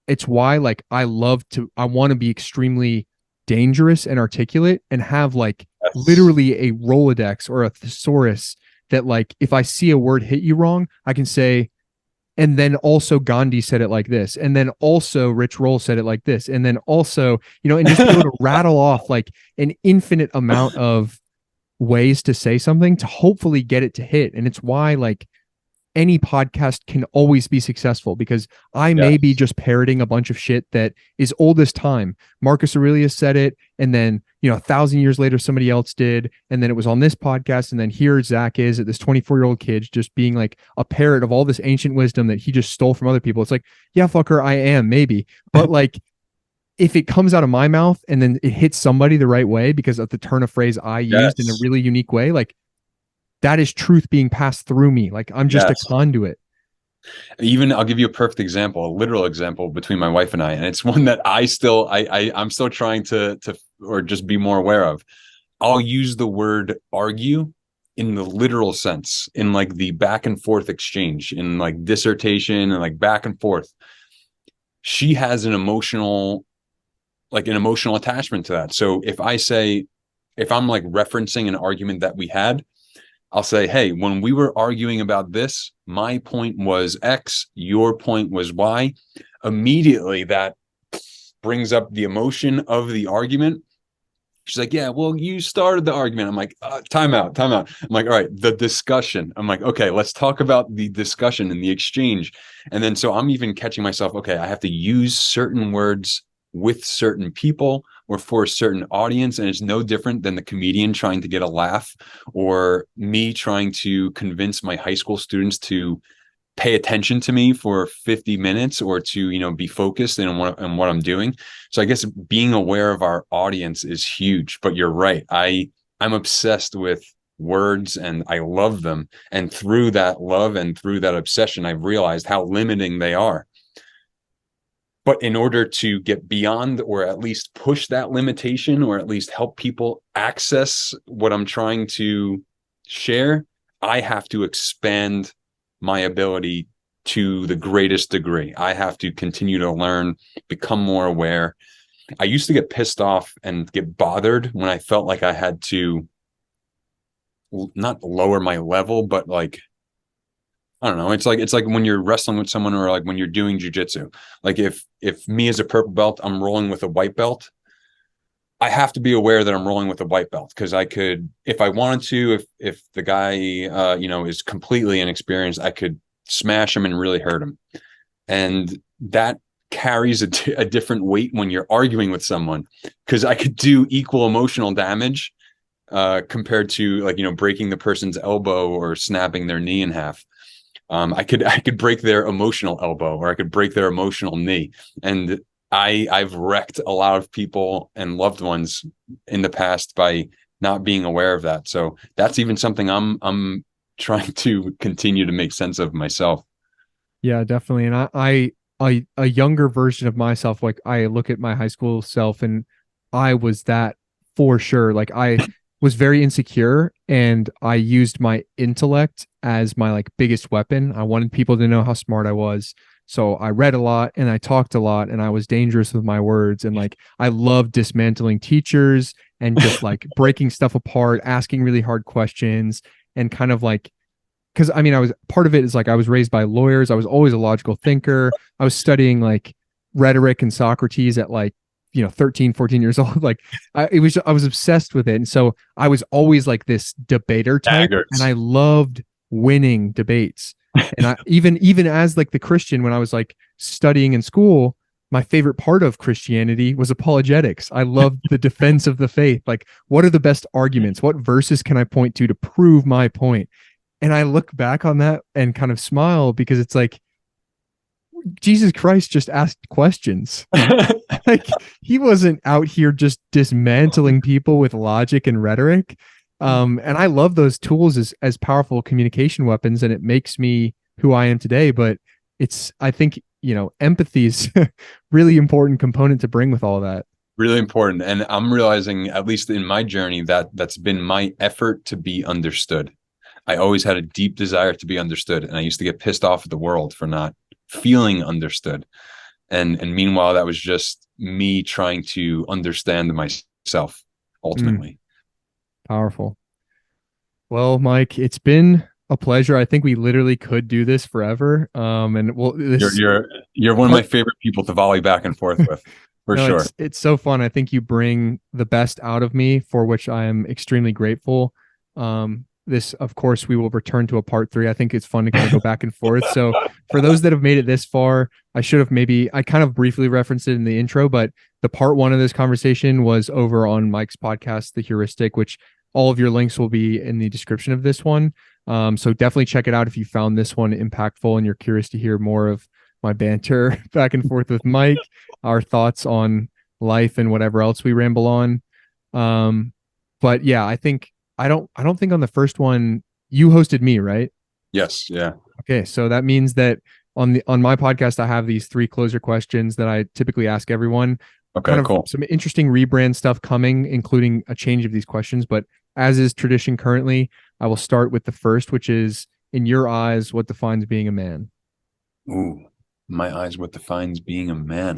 it's why like I want to be extremely dangerous and articulate and have like literally a Rolodex or a thesaurus that like if I see a word hit you wrong, I can say, and then also Gandhi said it like this, and then also Rich Roll said it like this, and then also, and just be able to rattle off like an infinite amount of ways to say something to hopefully get it to hit. And it's why like any podcast can always be successful, because I may be just parroting a bunch of shit that is old as time. Marcus Aurelius said it, and then 1,000 years later somebody else did, and then it was on this podcast, and then here Zach is at this 24-year-old kid just being like a parrot of all this ancient wisdom that he just stole from other people. It's like, yeah, fucker, I am maybe, but like if it comes out of my mouth and then it hits somebody the right way because of the turn of phrase I used in a really unique way, like that is truth being passed through me. Like I'm just a conduit. Even I'll give you a perfect example, a literal example between my wife and I, and it's one that I'm still trying to or just be more aware of. I'll use the word argue in the literal sense, in like the back and forth exchange, in like dissertation and like back and forth. She has an emotional attachment to that. So if I'm like referencing an argument that we had, I'll say, hey, when we were arguing about this, my point was X, your point was Y. Immediately that brings up the emotion of the argument. She's like, yeah, well, you started the argument. I'm like, time out. I'm like, all right, the discussion. I'm like, okay, let's talk about the discussion and the exchange. And then so I'm even catching myself, okay, I have to use certain words with certain people or for a certain audience. And it's no different than the comedian trying to get a laugh, or me trying to convince my high school students to pay attention to me for 50 minutes or to, be focused in what I'm doing. So I guess being aware of our audience is huge, but you're right. I'm obsessed with words and I love them. And through that love and through that obsession, I've realized how limiting they are. But in order to get beyond, or at least push that limitation, or at least help people access what I'm trying to share, I have to expand my ability to the greatest degree. I have to continue to learn, become more aware. I used to get pissed off and get bothered when I felt like I had to not lower my level, but like, I don't know. It's like when you're wrestling with someone, or like when you're doing jiu-jitsu. Like if me as a purple belt, I'm rolling with a white belt, I have to be aware that I'm rolling with a white belt, because I could, if I wanted to, if the guy, is completely inexperienced, I could smash him and really hurt him. And that carries a different weight when you're arguing with someone, because I could do equal emotional damage compared to, like, breaking the person's elbow or snapping their knee in half. I could break their emotional elbow, or I could break their emotional knee. And I've wrecked a lot of people and loved ones in the past by not being aware of that. So that's even something I'm trying to continue to make sense of myself. Yeah, definitely. And a younger version of myself, like I look at my high school self and I was that for sure. Like I was very insecure and I used my intellect as my like biggest weapon. I wanted people to know how smart I was. So I read a lot and I talked a lot and I was dangerous with my words. And like, I loved dismantling teachers and just like breaking stuff apart, asking really hard questions, and kind of like, because I mean, I was part of it is like I was raised by lawyers. I was always a logical thinker. I was studying like rhetoric and Socrates at like, 13, 14 years old. Like I was obsessed with it. And so I was always like this debater type, and I loved winning debates. And I even as like the Christian, when I was like studying in school, my favorite part of Christianity was apologetics. I loved the defense of the faith. Like, what are the best arguments? What verses can I point to prove my point? And I look back on that and kind of smile, because it's like Jesus Christ just asked questions. Like, he wasn't out here just dismantling people with logic and rhetoric. And I love those tools as powerful communication weapons, and it makes me who I am today. But I think, empathy is a really important component to bring with all that. Really important. And I'm realizing, at least in my journey, that's been my effort to be understood. I always had a deep desire to be understood, and I used to get pissed off at the world for not feeling understood. And meanwhile, that was just me trying to understand myself ultimately. Powerful. Well, Mike, it's been a pleasure. I think we literally could do this forever. And you're one of my favorite people to volley back and forth with, for sure. It's so fun. I think you bring the best out of me, for which I am extremely grateful. This, of course, we will return to a part 3. I think it's fun to kind of go back and forth. So for those that have made it this far, I kind of briefly referenced it in the intro, but the part 1 of this conversation was over on Mike's podcast, The Heuristic, which all of your links will be in the description of this one. So definitely check it out if you found this one impactful and you're curious to hear more of my banter back and forth with Mike, our thoughts on life and whatever else we ramble on. But yeah, I don't think on the first one you hosted me, right? Yes. Yeah. Okay. So that means that on my podcast, I have these 3 closer questions that I typically ask everyone. Okay, cool. Some interesting rebrand stuff coming, including a change of these questions. But as is tradition currently, I will start with the first, which is, in your eyes, what defines being a man? Ooh, my eyes, what defines being a man?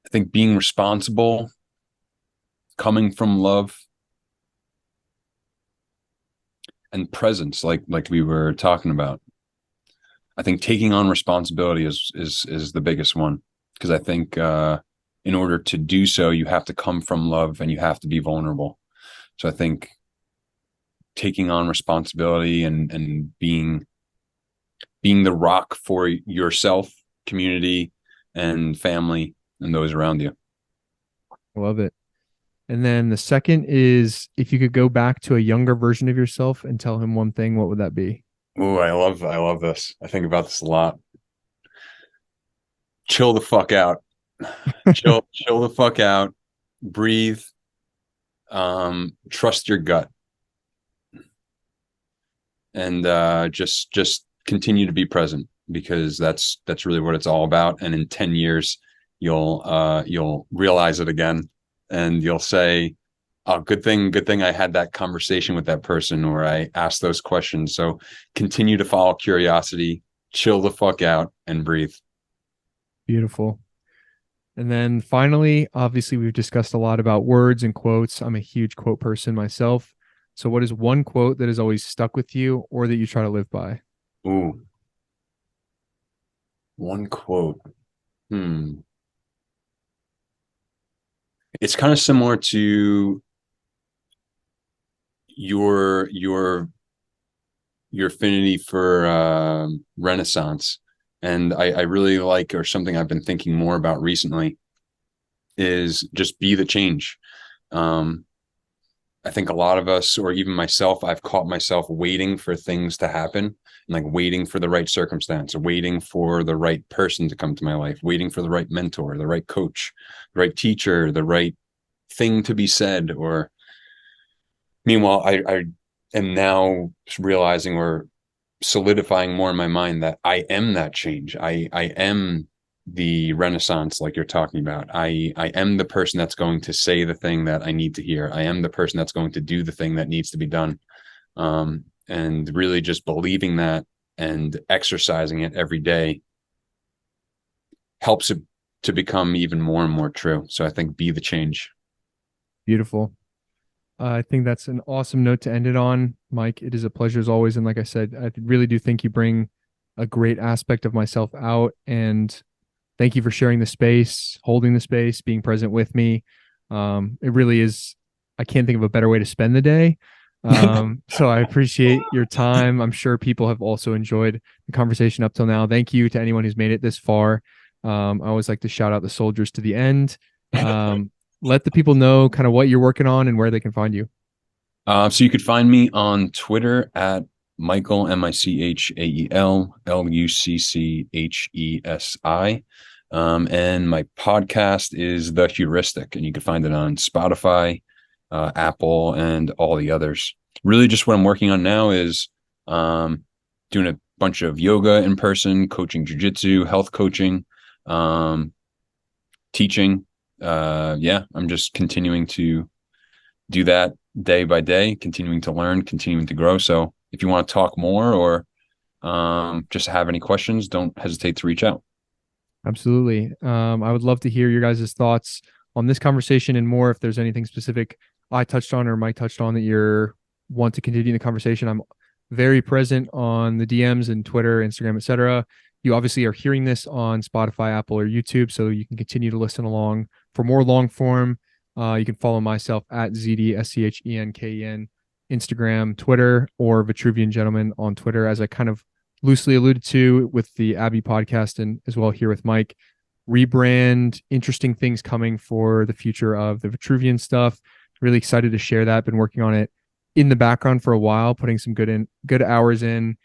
I think being responsible, coming from love, and presence, like we were talking about. I think taking on responsibility is the biggest one, because I think in order to do so, you have to come from love and you have to be vulnerable. So I think taking on responsibility and being the rock for yourself, community, and family, and those around you. Love it. And then the second is, if you could go back to a younger version of yourself and tell him one thing, what would that be? Oh, I love this. I think about this a lot. Chill the fuck out. chill the fuck out. Breathe. Trust your gut. And just continue to be present, because that's really what it's all about. And in 10 years, you'll realize it again, and you'll say, oh, good thing I had that conversation with that person, or I asked those questions. So continue to follow curiosity, chill the fuck out, and breathe. Beautiful. And then finally, obviously, we've discussed a lot about words and quotes. I'm a huge quote person myself. So what is one quote that has always stuck with you, or that you try to live by? Ooh. One quote. it's kind of similar to your affinity for Renaissance. And I really like, or something I've been thinking more about recently, is just be the change. I think a lot of us, or even myself, I've caught myself waiting for things to happen, and like waiting for the right circumstance, waiting for the right person to come to my life, waiting for the right mentor, the right coach, the right teacher, the right thing to be said. Or meanwhile, I am now realizing, or solidifying more in my mind, that I am that change. I am the Renaissance, like you're talking about. I am the person that's going to say the thing that I need to hear. I am the person that's going to do the thing that needs to be done. And really just believing that and exercising it every day helps it to become even more and more true. So I think be the change. Beautiful. I think that's an awesome note to end it on, Mike. It is a pleasure as always. And like I said, I really do think you bring a great aspect of myself out, and thank you for sharing the space, holding the space, being present with me. It really is, I can't think of a better way to spend the day. So I appreciate your time. I'm sure people have also enjoyed the conversation up till now. Thank you to anyone who's made it this far. I always like to shout out the soldiers to the end. Let the people know kind of what you're working on and where they can find you. So you could find me on Twitter at Michael, Michael Lucchesi. And my podcast is The Heuristic, and you can find it on Spotify, Apple, and all the others. Really just what I'm working on now is doing a bunch of yoga in person, coaching jiu-jitsu, health coaching, teaching. I'm just continuing to do that day by day, continuing to learn, continuing to grow. So if you want to talk more, or just have any questions, don't hesitate to reach out. Absolutely. I would love to hear your guys' thoughts on this conversation and more. If there's anything specific I touched on or Mike touched on that you want to continue the conversation, I'm very present on the DMs and Twitter, Instagram, etc. You obviously are hearing this on Spotify, Apple, or YouTube, so you can continue to listen along. For more long form, you can follow myself at ZDSCHENKEN, Instagram, Twitter, or Vitruvian Gentleman on Twitter, as I kind of loosely alluded to with the Abbey podcast, and as well here with Mike. Rebrand, interesting things coming for the future of the Vitruvian stuff. Really excited to share that. Been working on it in the background for a while, putting some good hours in,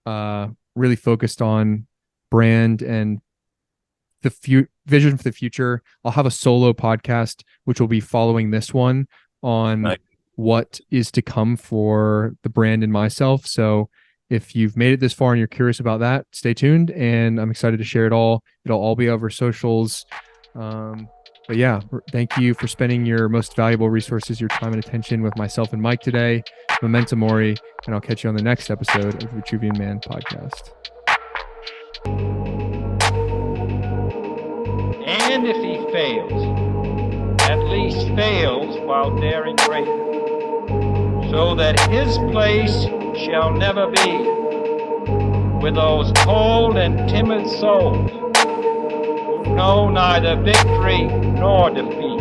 really focused on brand and the vision for the future. I'll have a solo podcast, which will be following this one, on what is to come for the brand and myself. So if you've made it this far and you're curious about that, stay tuned, and I'm excited to share it all. It'll all be over socials. But yeah, thank you for spending your most valuable resources, your time and attention with myself and Mike today. Memento Mori, and I'll catch you on the next episode of the Vitruvian Man podcast. And if he fails, at least fails while daring greater, so that his place shall never be with those cold and timid souls who know neither victory nor defeat.